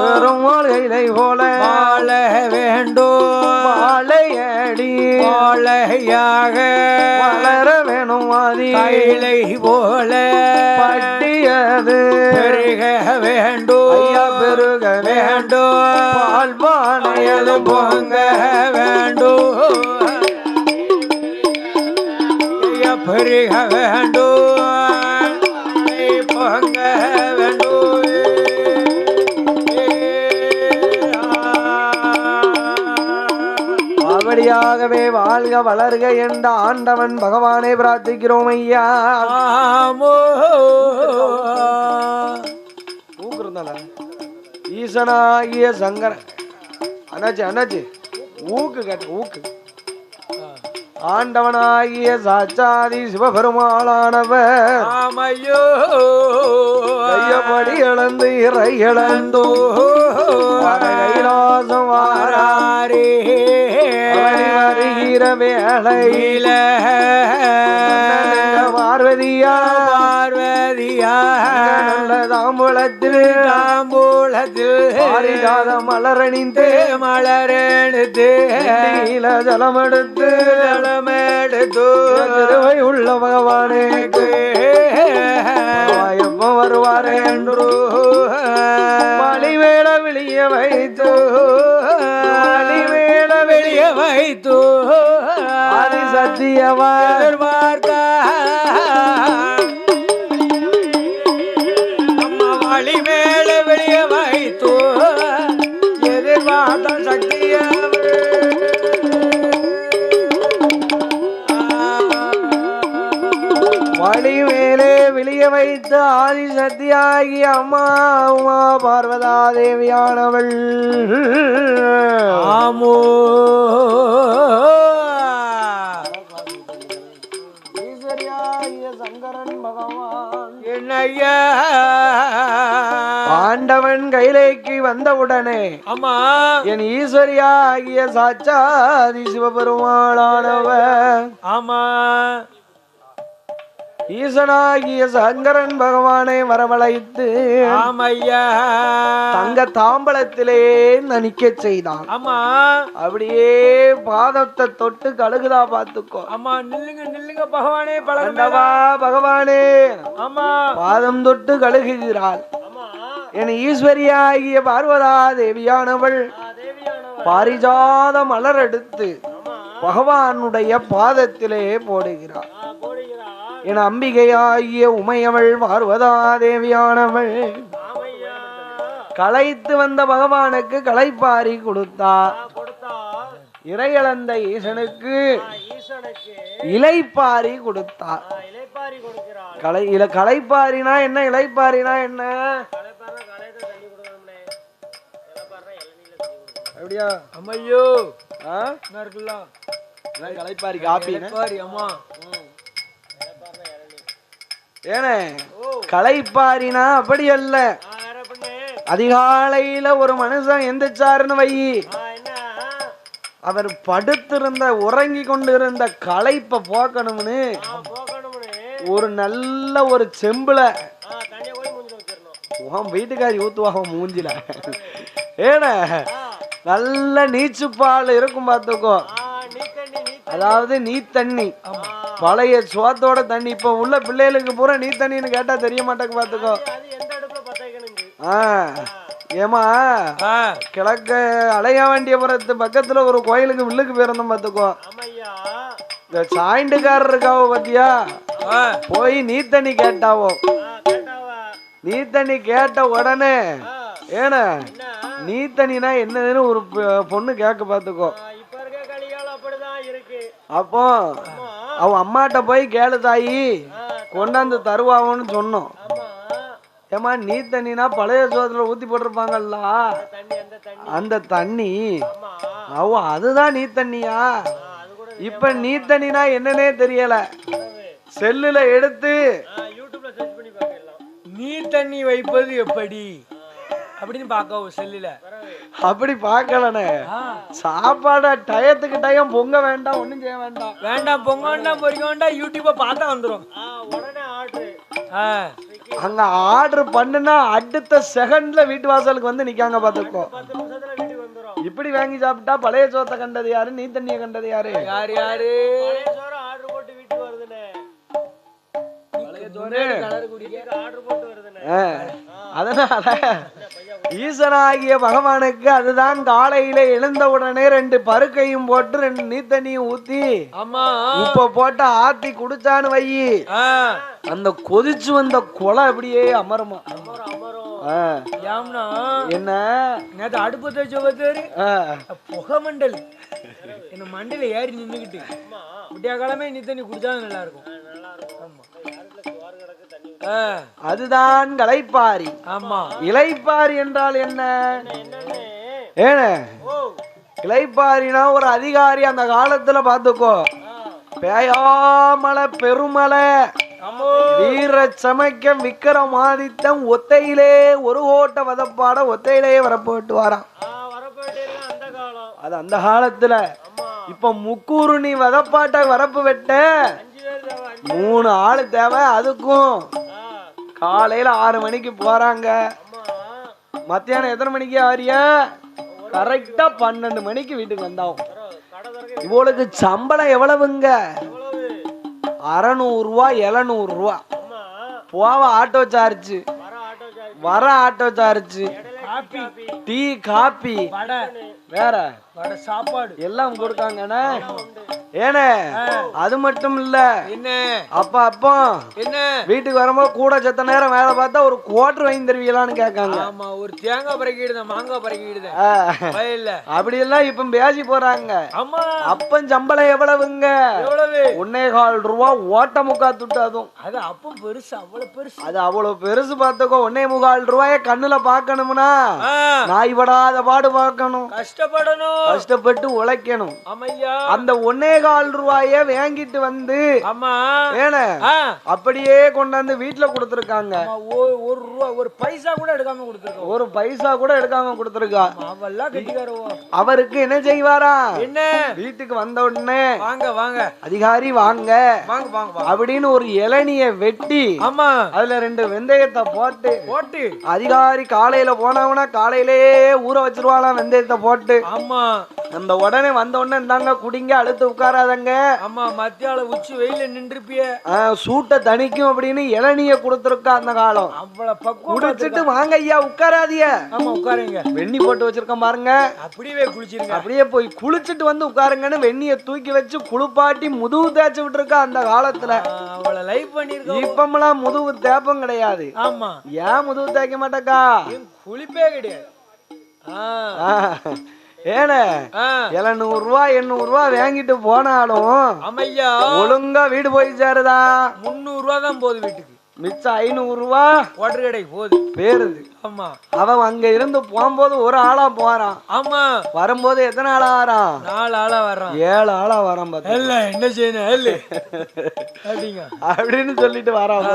பெரும் வாழ்கையை போல வாழ வேண்டும். வாழையடி வாழையாக வளர வேணும். ஆதி கைலை போல பட்டியது பெருக வேண்டும். ஐயா பெருக வேண்டும். பால்பானையது பொங்க வேண்டும். ஐயா பெருக வேண்டும். பொங்க வேண்டும். அப்படியாகவே வாழ்க வளர்க என்ற ஆண்டவன் பகவானை பிரார்த்திக்கிறோம். ஐயா ஈசனாகிய சங்கர அண்ணாச்சி அண்ணாச்சி ஊக்கு கேட்ட ஊக்கு ஆண்டவனாகிய சாட்சாதி சிவபெருமாளானவர் கையபடி இழந்து இறை இழந்தோ கைலாசம் வாராரே வருகிற வேளையில பார்வதியா பார்வதியா நல்ல தாம்பூலத்தில் பாரிஜாத மலரணிந்து மலரெடுத்து ஜலமெடுத்து ஜலமெடுத்து திருவை உள்ள பகவானுக்கு எப்ப வருவாரே என்று வழிவேள விழிய வைத்து வைத்து மேல வெளியே வைத்து ஆதி சத்தியமா எதிர்பார்த்த அம்மா வழி மேல வெளியே வைத்து எதிர்பார்த்த சக்தியவே வழி மேலே வெளிய வைத்து ஆதி சக்தியாகி அம்மா உமா பார்வதா தேவியானவள் ஆமோ ஈஸ்வரியாகிய சங்கரன் பகவான் என்னைய ஆண்டவன் கையிலேக்கு வந்தவுடனே அம்மா என் ஈஸ்வரியாகிய சாட்சாதி சிவபெருமாளானவன் ஆமா ஈசனாகிய சங்கரன் பகவானை வரவழைத்து ஆமையா தங்க தாம்பலத்திலே நனிக்க செய்தான் ஆமா அப்படியே பாதத்தை தொட்டு கழுகுதா பாத்துக்கோ ஆமா நில்லுங்க நில்லுங்க பகவானே பழகவா பகவானே ஆமா பாதம் தொட்டு கழுகுகிறாள் என் ஈஸ்வரியாகிய பார்வதா தேவியானவள் பாரிஜாத மலர் எடுத்து பகவானுடைய பாதத்திலே போடுகிறார் என் அம்பிகையாகிய உமையவள் பார்வதா தேவியானவள் களைத்து வந்த பகவானுக்கு களைப்பாரி கொடுத்தா இறையளந்த ஈசனுக்கு இலைப்பாரி கொடுத்தா களைப்பாரினா என்ன இலைப்பாரினா என்ன அப்படியா அம்மையோ இருக்குல்ல களைப்பாரி காப்பி அம்மா ஏனே களைப்பாரினா அப்படி அல்ல அதிகாலையில ஒரு மனுஷன் எந்திரிச்சாருன்னு வை அவர் படுத்திருந்த உறங்கி கொண்டு இருந்த களைப்ப போக்கணும்னு ஒரு நல்ல ஒரு செம்புல வீட்டுக்காரி ஊத்துவாங்க மூஞ்சில ஏன நல்ல நீச்சுப்பால் இருக்கும் பார்த்துக்கோ அதாவது நீ தண்ணி பழைய சோத்தோட தண்ணி இப்ப உள்ள பிள்ளைகளுக்கு பூரா நீ தண்ணின்னு கேட்டா தெரிய மாட்டேங்க பாத்துக்கோ ஏமா கிழக்க அலையாவண்டியபுரத்து பக்கத்துல ஒரு கோயிலுக்கு வில்லுக்கு போயிருந்தோம் பாத்துக்கோ இந்த சாய்ண்டுக்காரருக்காவோ பாத்தியா போய் நீ தண்ணி கேட்டாவோ நீ தண்ணி கேட்ட உடனே ஏன நீ தண்ணினா என்னதுன்னு ஒரு பொண்ணு கேட்க பாத்துக்கோ அப்போ அவ அம்மாட்ட போய் கேளு தாயி கொண்டாந்து தருவாவோன்னு சொன்னோம் ஏமா நீ தண்ணினா பழைய சோதத்துல ஊத்தி போட்டிருப்பாங்கல்ல அந்த தண்ணி அவ அதுதான் நீ தண்ணியா இப்ப நீ தண்ணினா என்னன்னே தெரியல செல்லுல எடுத்து நீ தண்ணி வைப்பது எப்படி அப்படின்னு பாக்க செல்லுல அப்படி பாக்கலனே சாப்பாட டயத்துக்கு டயம் பொங்க வேண்டாம் ஒண்ணும் செய்ய வேண்டாம் வேண்டாம் பொங்க வேண்டாம் பொறிக்க வேண்டாம் யூடியூப பார்த்தா வந்துரும் உடனே ஆர்டர் அங்க ஆர்டர் பண்ணுனா அடுத்த செகண்ட்ல வீட்டு வாசலுக்கு வந்து நிக்காங்க பாத்துக்கோ இப்படி வாங்கி சாப்பிட்டா பழைய சோத்தை கண்டது யாரு நீ தண்ணிய கண்டது யாரு யாரு யாரு ஆர்டர் போட்டு வீட்டுக்கு வருதுனே பழைய சோறு கலர் குடிக்க ஆர்டர் போட்டு வருதுனே அதனால ஈசனாகிய பகவானுக்கு அதுதான் காலையில எழுந்தவுடனே 2 பருக்கையும் போட்டு 2 நீத்தண்ணியும் ஊத்தி உப்ப போட்டு ஆத்தி குடிச்சான்னு வை அந்த கொதிச்சு வந்த கொலை அப்படியே அமருமா என்ன நேத்து அடுப்பு தச்சு புகை மண்டல் என்ன மண்டல ஏறி நின்னுகிட்டு விட்டியா காலமே நீத்தண்ணி குடிச்சாலும் நல்லா இருக்கும் அதுதான் களைப்பாரி ஆமா இலைப்பாரி என்றால் என்ன ஏன இலைப்பாரினா ஒரு அதிகாரி அந்த காலத்துல பாத்துக்கோ பேயாமலை பெருமலை வீர சமைக்க விக்கிரமாதித்தன் ஒத்தையிலே ஒரு ஓட்ட வதப்பாட ஒத்தையிலே வரப்போட்டு வாரான் அது அந்த காலத்துல இப்ப முக்கூறு நீ வதப்பாட்ட வரப்பு வெட்ட 3 ஆளு தேவை அதுக்கும் காலையில 6 மணிக்கு போறாங்க மத்தியானம் எத்தனை மணிக்கு ஆறியா கரெக்டா 12 மணிக்கு வீட்டுக்கு வந்தாவும் இவளுக்கு சம்பளம் எவ்வளவுங்க 600 ரூபா 700 ரூபா போவ ஆட்டோ சார்ஜ் வர ஆட்டோ சார்ஜ் டீ காபி வடை வேற வடை சாப்பாடு எல்லாம் கொடுக்காங்கண்ணா. ஏனே அது மட்டும் இல்ல, என்ன அப்பா என்ன வீட்டுக்கு வரும்போது கூட செத்த நேரம் வேலை பார்த்தா ஒரு குவார்டர் வாங்கி தருவீங்களான்னு கேட்காங்க. ஆமா, ஒரு தேங்காய் பறக்கிடுதேன், மாங்காய் பறக்கிடுதேன். அப்படி எல்லாம் இப்ப பேசி போறாங்க. ஆமா, அப்பன் சம்பளம் எவ்வளவுங்க? எவ்வளவு? 1.25 ரூபா ஓட்ட முக்கா துட்டு. அதுவும் அது அப்ப பெருசு, அவ்வளவு பெருசு. அது அவ்வளவு பெருசு. பாத்துக்கோ, 1.25 ரூபாய கண்ணுல பாக்கணும்னா நாய் படாத பாடு பார்க்கணும், கஷ்டப்படணும், கஷ்டப்பட்டு உழைக்கணும். ஆமையா, அந்த 1.25 ரூபாய வாங்கிட்டு வந்து ஆமா ஏன அப்படியே கொண்டாந்து வீட்டுல கொடுத்துருக்காங்க. ஒரு ரூபா ஒரு பைசா கூட எடுக்காம கொடுத்துருக்கோம். ஒரு பைசா கூட எடுக்காம கொடுத்துருக்கா. அவெல்லாம் கட்டிக்காரவோ. அவருக்கு என்ன செய்வாரா? என்ன? வீட்டுக்கு வந்த உடனே வாங்க வாங்க அதிகாரி வாங்க வாங்க வாங்க அப்படின்னு ஒரு இளநிய வெட்டி, ஆமா, அதுல 2 வெந்தயத்தை போட்டு போட்டு அதிகாரி காலையில போனவனா காலையிலேயே ஊற வச்சிருவாளாம் வெந்தயத்தை போட்டு. ஆமா, அந்த உடனே வந்த உடனே இருந்தாங்க குடிங்க, அழுத்து உட்காராதங்க. ஆமா, மத்தியால உச்சி வெயில நின்றுப்பிய சூட்டை தணிக்கும் அப்படின்னு இளநிய கொடுத்துருக்கா அந்த காலம். அவ்வளவு பக்குவம் குடிச்சிட்டு வாங்க ஐயா உட்காராதிய. ஆமா, உட்காருங்க. வெண்ணி போட்டு வச்சிருக்கோம் பாருங்க, அப்படியே குளிச்சிருங்க. அப்படியே போய் குளிச்சுட்டு வந்து உட்காருங்கன்னு வெண்ணிய தூக்கி வச்சு குளிப்பாட்டி முதுகு தேய்ச்சி விட்டுருக்கா அந்த காலத்துல. அவளை லைஃப் பண்ணிருக்கோம். இப்பமெல்லாம் முதுகு தேப்பம் கிடையாது. ஆமா, ஏன் முதுகு தேய்க்க மாட்டேக்கா? குளிப்பே கிடையாது. ஏன 700 ரூபா 800 ரூபா வாங்கிட்டு போனாலும் அமையா ஒழுங்கா வீடு போய் சேருதா? 300 ரூபா தான் போகுது வீட்டுக்கு. மிச்சம் 500 ரூபா வாட்டர் கடைக்கு போகுது பேருது. ஆமா, அவன் அங்க இருந்து போகும்போது ஒரு ஆளா போறான். ஆமா, வரும்போது எத்தனை ஆளா வரான்? 4 ஆளா வர்றான். 7 ஆளா வரான். இல்ல என்ன செய்யணும் அப்படிங்க அப்படின்னு சொல்லிட்டு வரான்.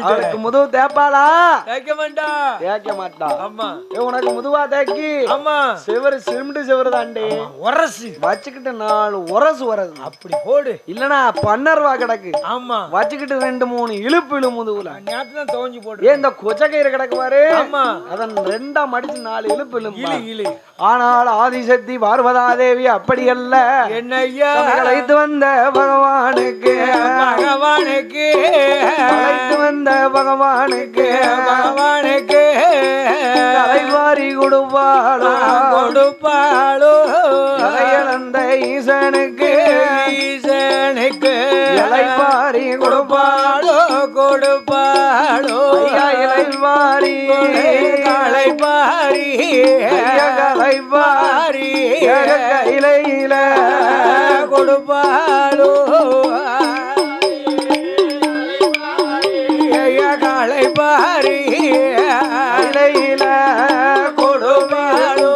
அவருக்கு முதுகு தேப்பாளா? தேய்க்க மாட்டா, தேய்க்க மாட்டா. ஆமா, உனக்கு முதுவா தேக்கி. ஆமா, சிவரு சிமெண்ட் சிவரு தாண்டி உரசு வச்சுக்கிட்டு 4 உரசு வரது. அப்படி போடு, இல்லனா 12 ரூபா கிடக்கு. ஆமா, வச்சுக்கிட்டு 2-3 இழுப்பு முதுகுல. நேத்து தான் துவஞ்சி போட்டு இந்த கொச்சக்கயிறு கிடக்கு பாரு. ஆமா, அதன் 2ஆ மடிச்சு 4 இழுப்பு இழு. ஆனால் ஆதிசக்தி பார்வதா தேவி அப்படி அல்ல. என்ன ஐயா, அழைத்து வந்த பகவானுக்கு பகவானுக்கு அழைத்து வந்த பகவானுக்கு பகவானுக்கு கலைவாரி கொடுப்பாளோ கொடுப்பாளோ இளையளந்த ஈசனுக்கு ஈசனுக்கு இலைவாரி கொடுப்பாளோ கொடுப்பாளோ இலைவாரி கலைவாரி கலைவாரி கையில கொடுப்பாளோ கலைவாரி கையில கொடுப்பாளோ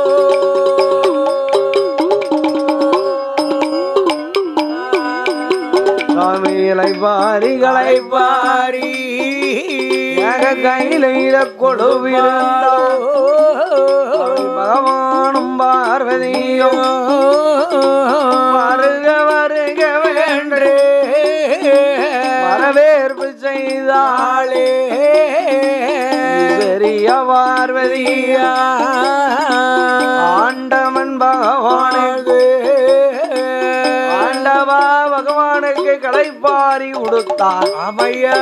சாமி இலைவாரி கலைவாரி கையில கொடுவிருந்தா பகவானும் பார்வதியும் வருக வருக வென்று வரவேற்பு செய்தாளே பெரிய பார்வதியா ஆண்டவன் பகவானுக்கு ஆண்டவா பகவானுக்கு களைப்பாரி உடுத்தார். அமையா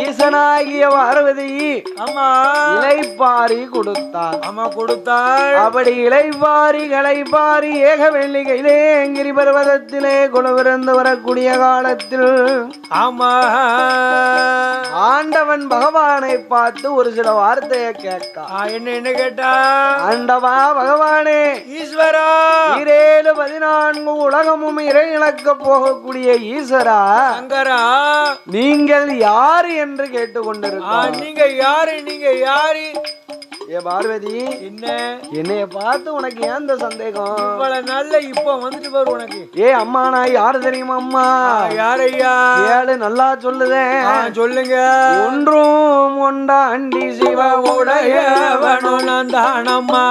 ஈசனாகிய பார்வதி ஆமா இலைப்பாரி கொடுத்தார். ஆமா கொடுத்தாள். அப்படி இலைப்பாரி களைப்பாரி ஏக வெள்ளிகையிலே கிரி பர்வதத்திலே குலவிருந்து வரக்கூடிய காலத்தில் ஆமா ஆண்டவன் பகவானை பார்த்து ஒரு சில வார்த்தையை கேட்கா. என்ன கேட்டா? ஆண்டவா பகவானே ஈஸ்வரா 14 உலகமும் இறை இழக்க போகக்கூடிய ஈஸ்வரா சங்கரா நீங்கள் யாரு என்று கேட்டுக்கொண்டிருக்கோம். நீங்க யாரு? நீங்க யாரு? ஏ பார்வதி என்ன என்னைய பார்த்து உனக்கு ஏன் இந்த சந்தேகம்? இவ்வளவு நல்ல இப்ப வந்துட்டு பாரு உனக்கு. ஏ அம்மா நான் யாரு தெரியுமா? அம்மா யாரையா? ஏழு நல்லா சொல்லுதேன். சொல்லுங்க. ஒன்றும் ஒண்டாண்டி சிவ உடையவனும் தானம்மா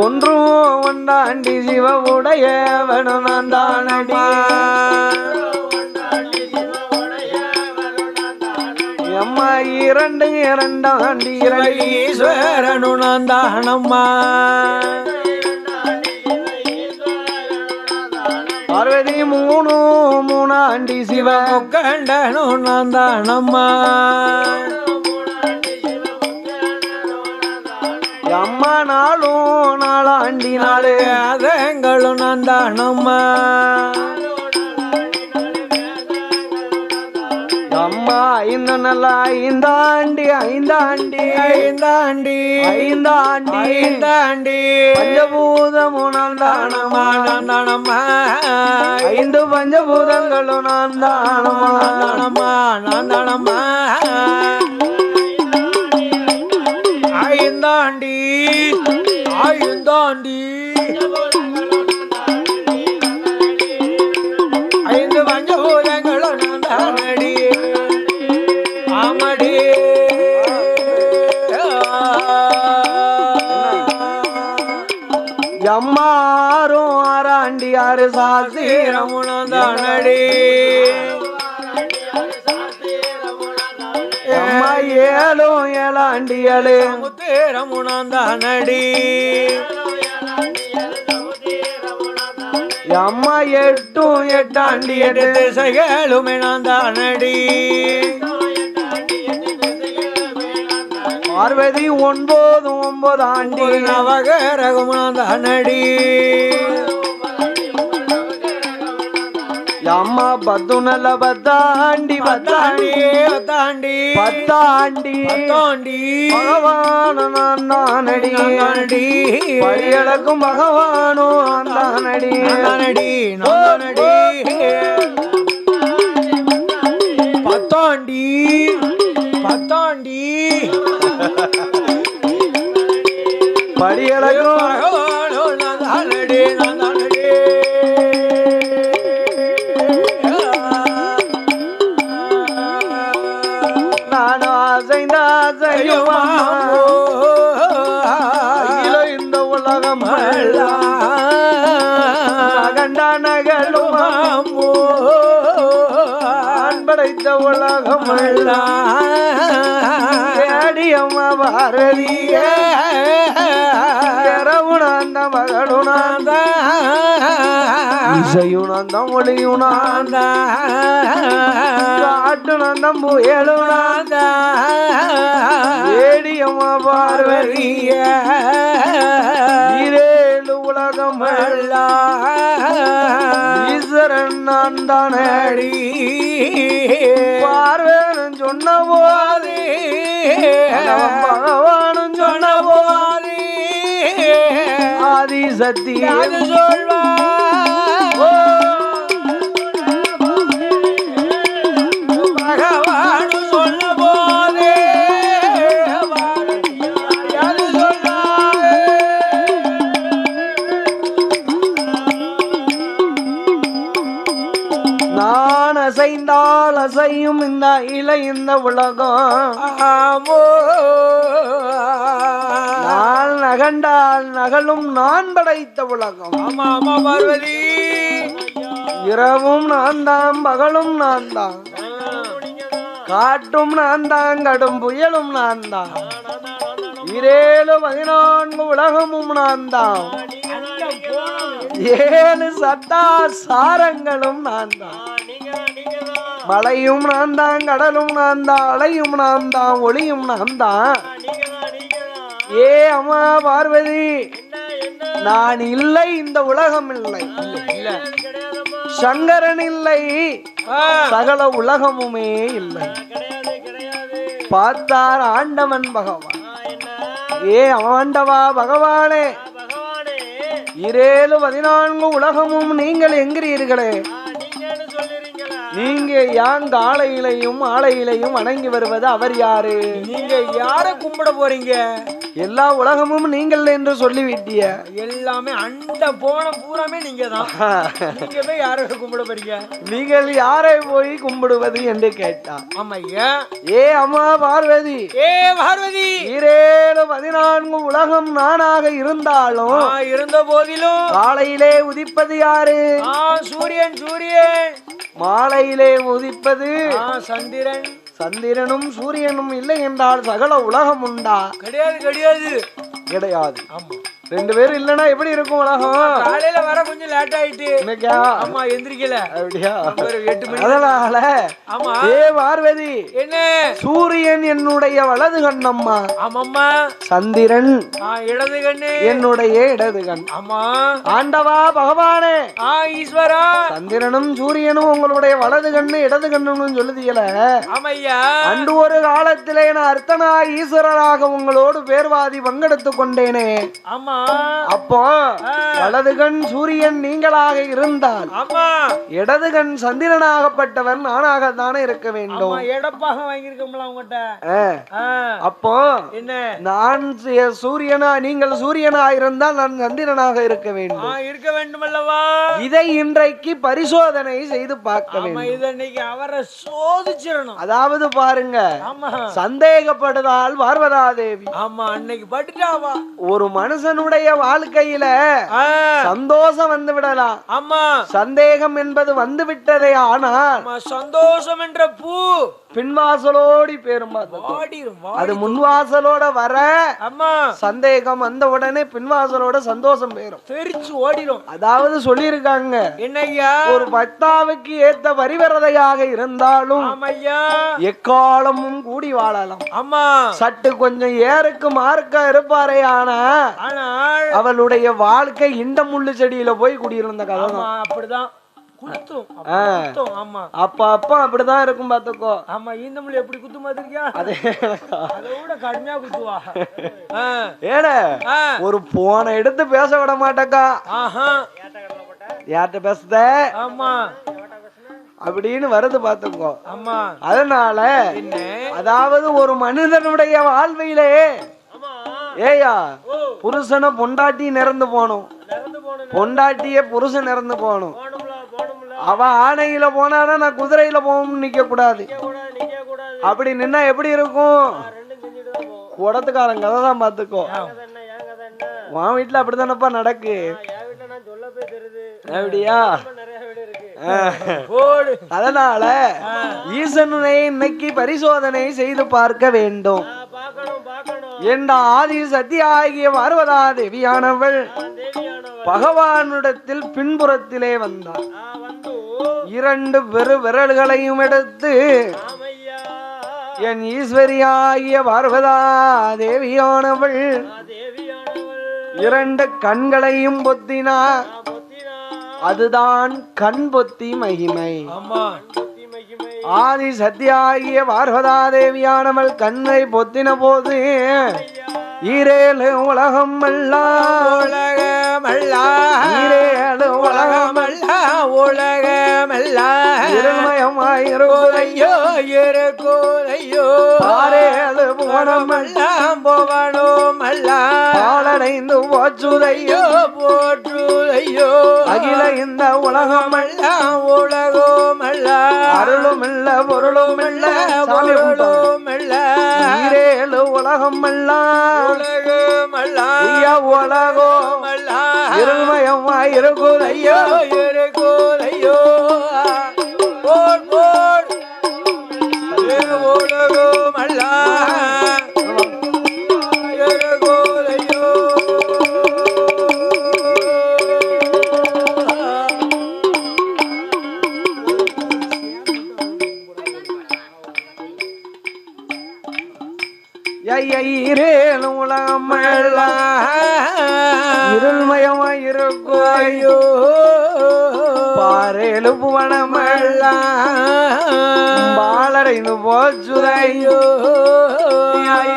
ஒன்றும் ஒண்டாண்டி சிவ உடையவனும் நான் தானடி அம்மா 2 2ஆண்டி ஈஸ்வரனும் தானம்மா பார்வதி 3 3 மூணாண்டி சிவன் கண்டனும் நான் தானம்மா அம்மா நாளும் நாளாண்டி நாளு அதங்களும் நான் தானம்மா அம்மா ஐந்து நல்ல ஐந்தாண்டி ஐந்தாண்டி ஐந்தாண்டி ஐந்தாண்டி ஐந்தாண்டி பஞ்சபூதமும் நான் தானம்மா நான் தானம்மா ஐந்து பஞ்சபூதங்களும் நான் தானம்மா நான் தானம்மா ஐந்தாண்டி ஐந்தாண்டி ஐந்து பஞ்சபூதங்களும் நான் தானடி ஆமடி எம்மாரும் ஆறாண்டி ஆறு சாஸ்திரமுனதானடி அம்மா ஏழும் ஏழாண்டி ஏழு முத்திரமுனதானடி அம்மா எட்டும் எட்டாண்டி எட்டு திசைகளுமே நான் தானடி பார்வதி ஒன்பது ஒன்பது ஆண்டி நவகரகுமான் தானடி அம்மா பத்து நல்ல பத்தாண்டி பத்தாண்டி பத்தாண்டி பத்தாண்டி பத்தாண்டி பகவானு நான் தானடி படியளக்கும் பகவானும் நான் தானடி நானடி நானடி பத்தாண்டி பத்தாண்டி படியளக்கும் பகவானும் நான் தானடி நான் தானடி நானும் அசைந்த அசையும் இந்த உலகம் கண்டா நகலும் படைத்த உலகம் அடியம்மா பாரதிய இரவுணாந்த மகளுணாந்த இசையுணாந்தம் ஒளியுணாந்த காட்டுணாந்தம் புயலுணாந்த ஏடியம்மா பார்வதிய இரேழு உலகம் ஈஸ்வரன் நான் தானடி பார்வேனும் சொன்ன போது பகவானும் சொன்ன போது ஆதி சக்தி சொல்வா பகவானு சொன்ன போதே நான் அசைந்தால் அசையும் இந்த இலை இந்த உலகம் நான் நகண்டால் நகலும் நான் படைத்த உலகம் ஆமா ஆமா பார்வதி இரவும் நான் தான் பகலும் நான் தான் காட்டும் நான் தான் கடும் புயலும் நான் தான் இரேழு 14 உலகமும் நான் தான் ஏழு சத்தா சாரங்களும் நான் தான் மலையும் நான் தான் கடலும் நான் தான் அலையும் நான் தான் ஒளியும் நான் தான் ஏ அம்மா பார்வதி நான் இல்லை இந்த உலகம் இல்லை சங்கரன் இல்லை சகல உலகமுமே இல்லை பார்த்தார் ஆண்டவன் பகவான் ஏ ஆண்டவா பகவானே இரேழு 14 உலகமும் நீங்கள் என்கிறீர்களே நீங்க யான் காலையிலையும் ஆலையிலையும் வணங்கி வருவது அவர் யாரு? நீங்க யார கும்பிட போறீங்க? எல்லா உலகமும் நீங்கள் என்று சொல்லிவிட்டிய. எல்லாமே அண்ட போன பூராமே நீங்க தான். நீங்க போய் யாரை கும்பிட போறீங்க? நீங்கள் யாரை போய் கும்பிடுவது என்று கேட்டா. ஆமையா. ஏ அம்மா பார்வதி, ஏ பார்வதி, 14 உலகம் நானாக இருந்தாலும் இருந்த போதிலும் காலையிலே உதிப்பது யாரு? சூரியன். சூரியன் மாலையிலே உதிப்பது சந்திரன். சந்திரனும் சூரியனும் இல்லை என்றால் சகல உலகம் உண்டா? கிடையாது, கிடையாது, கிடையாது. ஆமா. 2 பேரும் இல்லனா எப்படி இருக்கும் உலகம்? காலையில வர கொஞ்சம் லேட் ஆயிட்டு இன்னைக்கா? ஆமா எந்திரிக்கல. அப்படியா? 8 மணி. அதனால ஆமா. பார்வதி என்ன? சூரியன் என்னுடைய வலது கண்ணம்மா. ஆமாம்மா. சந்திரன் இடது கண்ணு என்னுடைய இடது கண். ஆமா. ஆண்டவா பகவானே. ஈஸ்வரா. சந்திரனும் சூரியனும் உங்களுடைய வலது கண்ணு இடது கண்ணுன்னு சொல்லுதீங்கள. ஆமையா. அன்று ஒரு காலத்திலே நான் அர்த்தனா ஈஸ்வரராக உங்களோடு பேர்வாதி பங்கெடுத்து கொண்டேனே. ஆமா. அப்போ வலது கண் சூரியன் நீங்களாக இருந்தால் இடது கண் சந்திரனாகப்பட்டவர் நானாகத்தானே இருக்க வேண்டும். எடப்பாக வாங்கியிருக்கோம்ல உங்ககிட்ட. அப்போ என்ன நான் சூரியனா நீங்கள் சூரியனா இருந்தால் நான் சந்திரனாக இருக்க வேண்டும். இருக்க வேண்டும் அல்லவா? இதை இன்றைக்கு பரிசோதனை செய்து பார்க்க வேண்டும். இதை இன்னைக்கு அவரை சோதிச்சிடணும். அதாவது பாருங்க, சந்தேகப்படுதால் பார்வதா தேவி. ஆமா அன்னைக்கு பட்டுட்டாவா. ஒரு மனுஷனுடைய வாழ்க்கையில சந்தோஷம் வந்து விடலாம். ஆமா சந்தேகம் என்பது வந்து விட்டதே. ஆனால் சந்தோஷம் என்ற பூ பின்வாசலோடி பேரும் அது முன்வாசலோட வர சந்தேகம் வந்த உடனே பின்வாசலோட சந்தோஷம் பேரும் தெரிச்சு ஓடிடும். அதாவது சொல்லி இருக்காங்க, என்னையா ஒரு பக்தாவுக்கு ஏத்த வரிவரதையாக இருந்தாலும் எக்காலமும் கூடி வாழலாம். ஆமா சட்டு கொஞ்சம் ஏருக்கு மார்க்க இருப்பாரே. ஆனா அவளுடைய வாழ்க்கை இந்த முள்ளு செடியில போய் குடியிருந்த கதை தான். அப்படிதான் அப்ப அப்படிதான் இருக்கும் பாத்துக்கோ. ஆமா இந்த முள்ளு எப்படி குத்து மாதிரியா? அதே அதோட கடுமையா குத்துவா. ஒரு போனை எடுத்து பேச விட மாட்டக்கா. யார்கிட்ட பேசுத அப்படின்னு வருது பாத்துக்கோ. அதனால அதாவது ஒரு மனிதனுடைய வாழ்விலே ஏயா புருஷனை பொண்டாட்டி நிறந்து போகணும், பொண்டாட்டிய புருஷன் நிறந்து போகணும். அவ ஆணையில போனாதான் நான் குதிரையில போகணும்னு நிக்க கூடாது. அப்படி நின்னா எப்படி இருக்கும்? குடத்துக்காரன் கதை தான் பாத்துக்கோ. உன் வீட்டுல அப்படித்தானப்பா நடக்கு. அப்படியா? அதனால ஈசனுனை இன்னைக்கு பரிசோதனை செய்து பார்க்க வேண்டும். என்ற ஆதி சத்தியாகிய பார்வதா தேவியானவள் பகவானிடத்தில் பின்புறத்திலே வந்தார். 2 பெரு விரல்களையும் எடுத்து என் ஈஸ்வரியாகிய பார்வதா தேவியானவள் 2 கண்களையும் பொத்தினார். அதுதான் கண் பொத்தி மகிமை. ஆதி சத்தியாகிய பார்வதா தேவியானவள் கண்ணை பொத்தின போது ஈரேழு உலகம் உலகமல்லையோ இருக்கோதையோ ஆரேழு புவனமெல்லாம் பாலடைந்து போச்சுதையோ போற்றுதையோ அகில இந்த உலகமெல்லாம் உலகமல்ல அருளும் இல்ல பொருளும் இல்ல பொருளும் இல்ல ஈரேழு உலகம் எல்லாம் உலகம் இருமயமா இருக்குதையோ இருக்குதையோ உலகம் அல்ல இருள்மயமா இருக்கோ பாரேழு புவனமல்ல பாலரைந்து போச்சுதையோ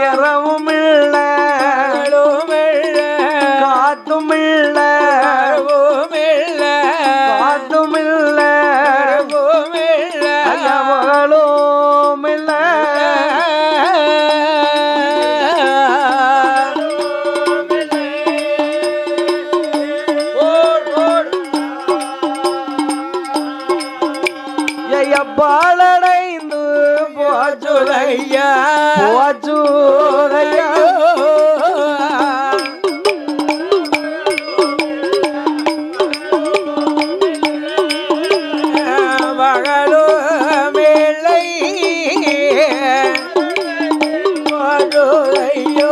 இரவும் இல்ல காத்தும் இல்ல காத்தும் இல்ல மகளும் இல்ல பாலடைந்து போச்சுதையா போச்சுதையா மகளோமில்லை போச்சுதையோ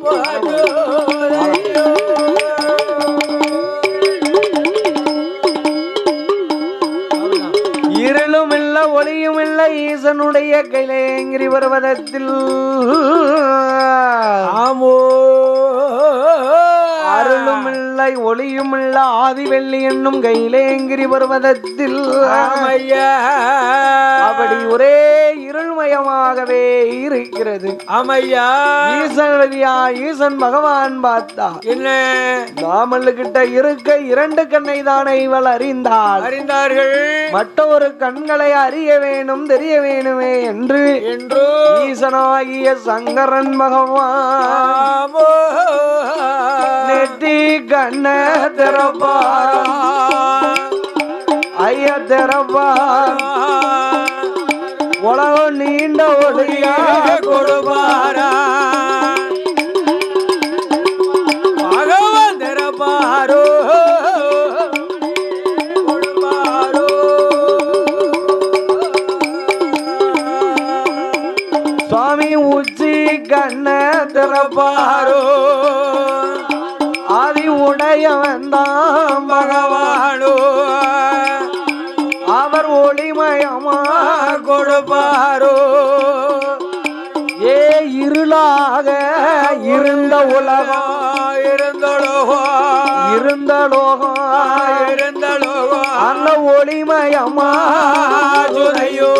போச்சுதையோ ஈசனுடைய கைலேங்கிரி பர்வதத்தில் ஆமோ அருளும் இல்லை ஒளியும் இல்ல ஆதிவெள்ளி என்னும் கைலேங்கிரி பர்வதத்தில் அப்படி ஒரே இருள்மயமாகவே இருக்கிறது. ஆமையா ஈசன் பகவான் பார்த்தா என்ன நாமல்கிட்ட இருக்க 2 கண்ணை தானே இவள் அறிந்தார்கள். மற்றொரு கண்களை அறிய வேணும் தெரிய வேணுமே என்று ஈசனாகிய சங்கரன் பகவான் நெற்றி கண்ண திறப்பார் ஐய திறப்பார் உலகம் நீண்ட ஒளியாக கொடுப்பாரா பகவான் திறப்பாரோ சுவாமி உச்சி கண்ண திறப்பாரோ ஆதி உடையவன் தான் பகவானோ அவர் ஒளிமயமா கொடுப்பாரோ ஏ இருளாக இருந்த உலகம் இருந்த லோகம் அந்த ஒளிமயமா ஐயோ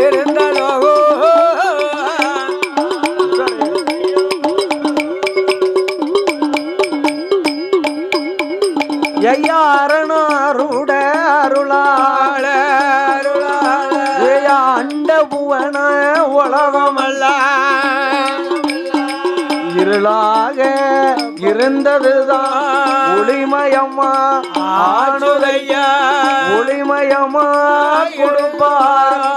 இருந்த லோகம் அரணாருட அருளாள அண்ட புவன உலகமல்ல இருளாக இருந்ததுதான் ஒளிமயமா ஆணுதையா ஒளிமயமா கொடுப்பாரா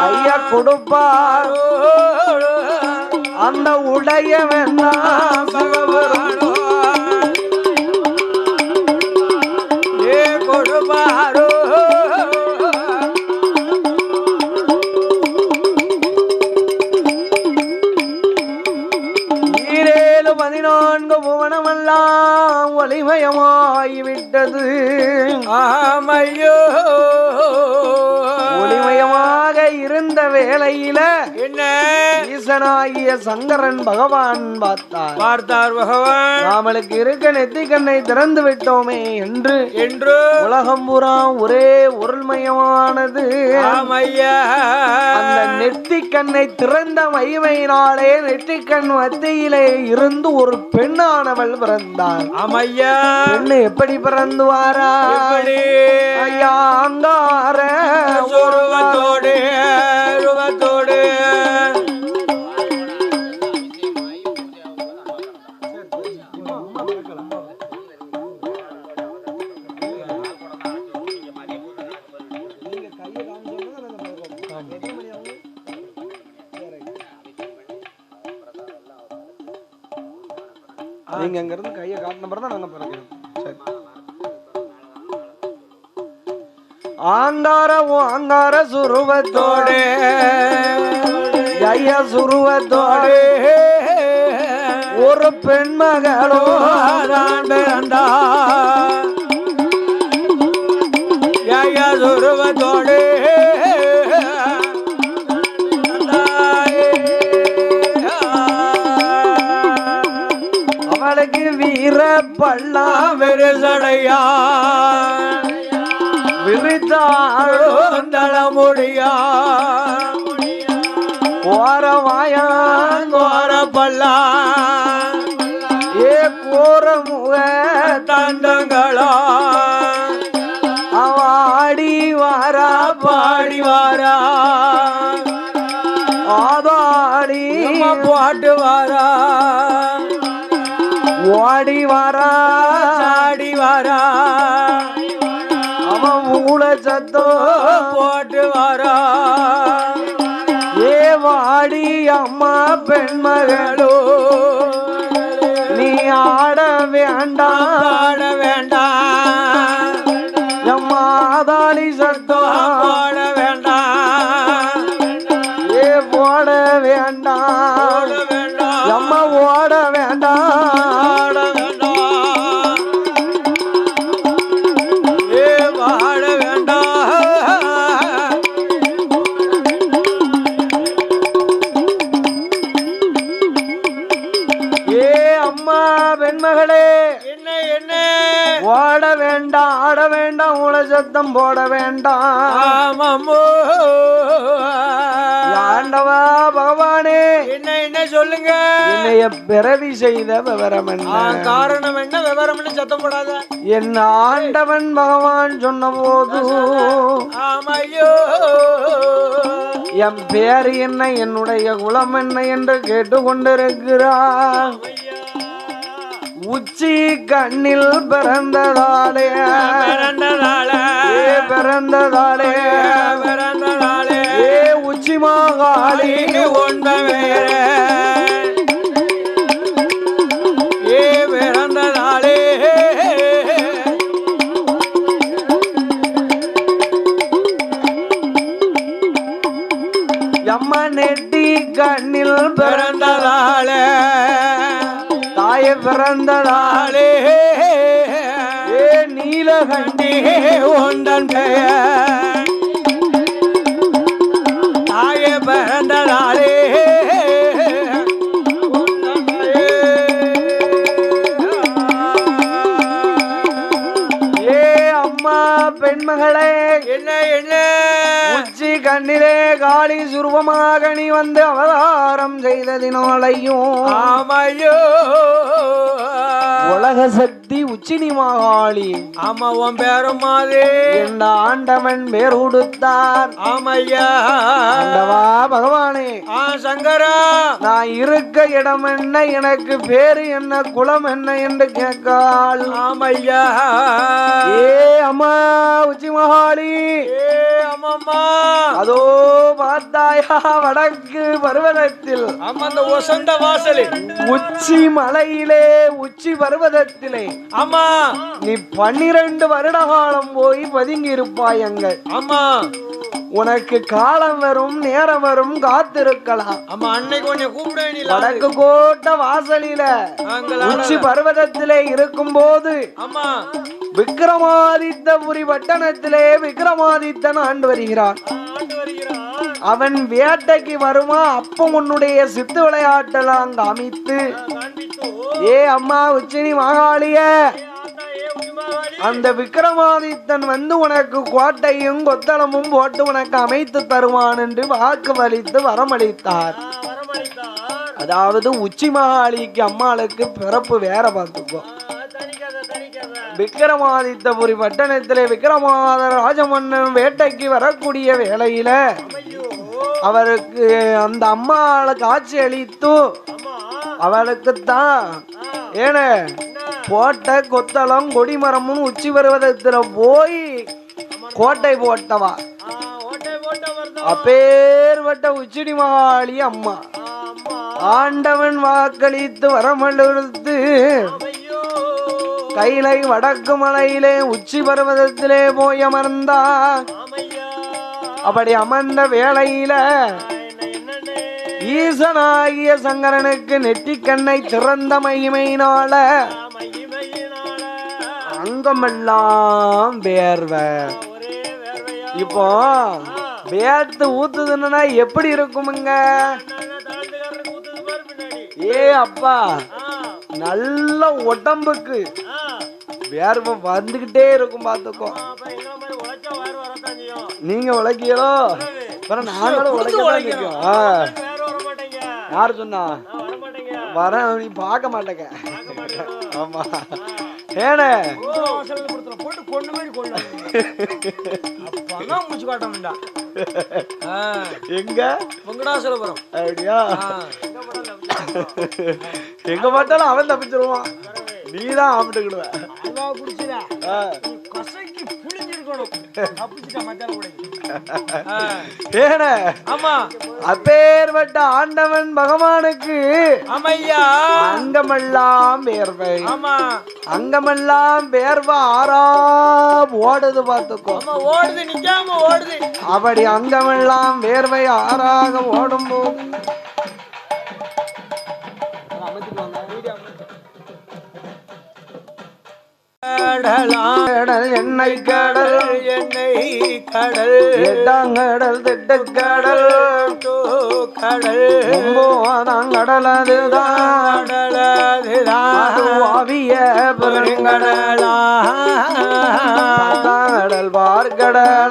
ஐயா கொடுப்பார் அந்த உடையவன் பகவானோ கொடுப்பாரோ ஈரேழு 14 புவனமெல்லாம் ஒளிமயமாகிவிட்டது. ஆமையோ ஒளிமயமாக இருந்த வேளையில என்ன ஈசனாகிய சங்கரன் பகவான் பார்த்தார் பகவான் நாமளுக்கு இருக்க நெத்தி கண்ணை திறந்து விட்டோமே என்று உலகம் பூரா ஒரே உருள்மயமானது. அந்த நெத்தி கண்ணை திறந்த மகிமையினாலே நெற்றிக்கண் மத்தியிலே இருந்து ஒரு பெண்ணானவள் பிறந்தாள். ஆமையா பெண்ணு எப்படி பிறந்து வாரா ஐயா அங்கார உருவத்தோடு நீங்க அங்க இருந்து கையை காட்டின பிறகு தான் நாங்க பிறக்கிறோம். சரி ஆங்கார சுருவத்தோடு ஐயா சுருவத்தோடு ஒரு பெண்மகளோ தான் பிறந்தா ஐயா சுருவத்தோடு அவளுக்கு வீர பள்ளம் விரிசடையா விரித்தாழம் தளமுடியா கோரமாயான் கோர பள்ளா ஏ கோர முக தந்தங்களா அவாடி வாரா பாடி வாரா ஆதாடி பாட்டு வாரா ஓடி வாரா ஆடி வாரா அவன் மூல சத்தோ போட்டு வாரா ஏ வாடி அம்மா பெண்மகளோ நீ ஆட வேண்டாம் எம்மாதாளி சத்தோ போட வேண்டாம் ஏ போட வேண்டாம் எம்மா ஓட வேண்டாம் அம்மா பெண்மகளே என்ன என்ன ஓட வேண்டாம் ஆட வேண்டாம் உல சத்தம் போட வேண்டாம் ஆண்டவா பகவானே என்ன என்ன சொல்லுங்க என்னைய பிறவி செய்த விவரம் என்ன காரணம் என்ன விவரம் சத்தம் போடாத என் ஆண்டவன் பகவான் சொன்ன போது ஆமையோ என் பேர் என்ன என்னுடைய குலம் என்ன என்று கேட்டுக்கொண்டிருக்கிறார் உச்சி கண்ணில் பிறந்ததாலே பிறந்ததாலே ஏ உச்சி மாகாளி ஒன்றவே ஏ பிறந்ததாலே அம்மா நெட்டி கண்ணில் பிறந்ததாலே தாய பிறந்ததாலே ஏ நீலகண்டி ஒன்றன் பெயர் தாய பிறந்ததாலே ஏ அம்மா பெண்மகளே என்ன என்ன உச்சி கண்ணிலே காளி சுரூபமாக நீ வந்து அவதாரம் செய்ததினாலையும் ஆமையோ உலக சக்தி உச்சினி மகாளி ஆமா உன் பேரும் மாதிரி என் ஆண்டவன் பேர் உடுத்தார் ஆமையா ஆண்டவா பகவானே சங்கரா நான் இருக்க இடம் என்ன எனக்கு பேரு என்ன குலம் என்ன என்று கேட்காள் ஆமையா ஏ அம்மா உச்சி மகாளி ஏ அம்மா அதோ பார்த்தாயா வடக்கு பர்வதத்தில் ஆமா அந்த வசந்த வாசலில் உச்சி மலையிலே உச்சி பர்வதத்திலே ஆமா நீ 12 வருட காலம் போய் பதுங்கி இருப்பாய் அங்க ஆமா உனக்கு காலம் வரும் நேரம் வரும் காத்திருக்கலாம் ஆமா அன்னைக்கு உன்னை கூப்பிட வடக்கு கோட்ட வாசலில உச்சி பர்வதத்திலே இருக்கும் போது ஆமா விக்ரமாதித்தபுரி பட்டணத்திலே விக்ரமாதித்தன் ஆண்டு வருகிறான் அவன் வேட்டைக்கு வருமா அப்ப உன்னுடைய சித்து விளையாட்டெல்லாம் அங்க அமைத்து ஏ அம்மா உச்சினி மகாளிய அந்த விக்ரமாதித்தன் வந்து உனக்கு கோட்டையும் கொத்தளமும் போட்டு உனக்கு அமைத்து தருவான் என்று வாக்கு வலித்து வரமளித்தார் அதாவது உச்சி மகாளிக்கு அம்மாளுக்கு பிறப்பு வேற பார்த்துக்கோ விக்ரமாதித்தபுரி பட்டணத்திலே விக்ரமாத ராஜமன்னன் வேட்டைக்கு வரக்கூடிய வேளையில அவருக்கு அந்த அம்மாளை காட்சி அளித்து அவளுக்குத்தான் ஏன போட்ட கொத்தளம் கொடிமரமும் உச்சி பர்வதத்துல போய் கோட்டை போட்டவா அப்பேற்பட்ட உச்சிடி மகாளி அம்மா ஆண்டவன் வாக்களித்து வரமளித்து கைலை வடக்கு மலையிலே உச்சி பர்வதத்திலே போய் அமர்ந்தா அப்படி அமர்ந்த வேளையில ஈசனாகிய சங்கரனுக்கு நெற்றிக்கண்ணை திறந்த மகிமையினால அங்கமெல்லாம் வேர்வை இப்போ வேர்த்து ஊத்துதுன்னா எப்படி இருக்குமுங்க ஏ அப்பா நல்ல உடம்புக்கு வேர்வை வந்துகிட்டே இருக்கும் பாத்துக்கோ நீங்க உழைக்கிறோ நாங்களும் உழைக்கிறோம் யாரு சொன்னா வர நீ பார்க்க மாட்டேங்க ஆமா ஏன போட்டு கொண்டு மாதிரி கொள்ளலாம் முடிச்சு காட்ட எங்க வெங்கடாசலபுரம் அப்படியா எங்க பார்த்தாலும் அவன் தப்பிச்சிருவான் நீதான் ஆப்பிட்டுக்கிடுவ கசைக்கு புளிஞ்சிருக்கணும் அப்பேற்பட்ட ஆண்டவன் பகவானுக்கு அமையா அங்கமெல்லாம் வேர்வை ஆமா அங்கமெல்லாம் வேர்வை ஆறா ஓடுது பார்த்துக்கோ ஓடுது நிக்காம ஓடுது அப்படி அங்கமெல்லாம் வேர்வை ஆறாக ஓடும் போது கடல் எண்ணெய் கடல் எண்ணெய் கடல் எட்டாங்கடல் திட்டுக்கடல் ஒம்போதாம் கடலதுதான் ஆவிய பெருங்கடலா கடல் பார்க்கடல்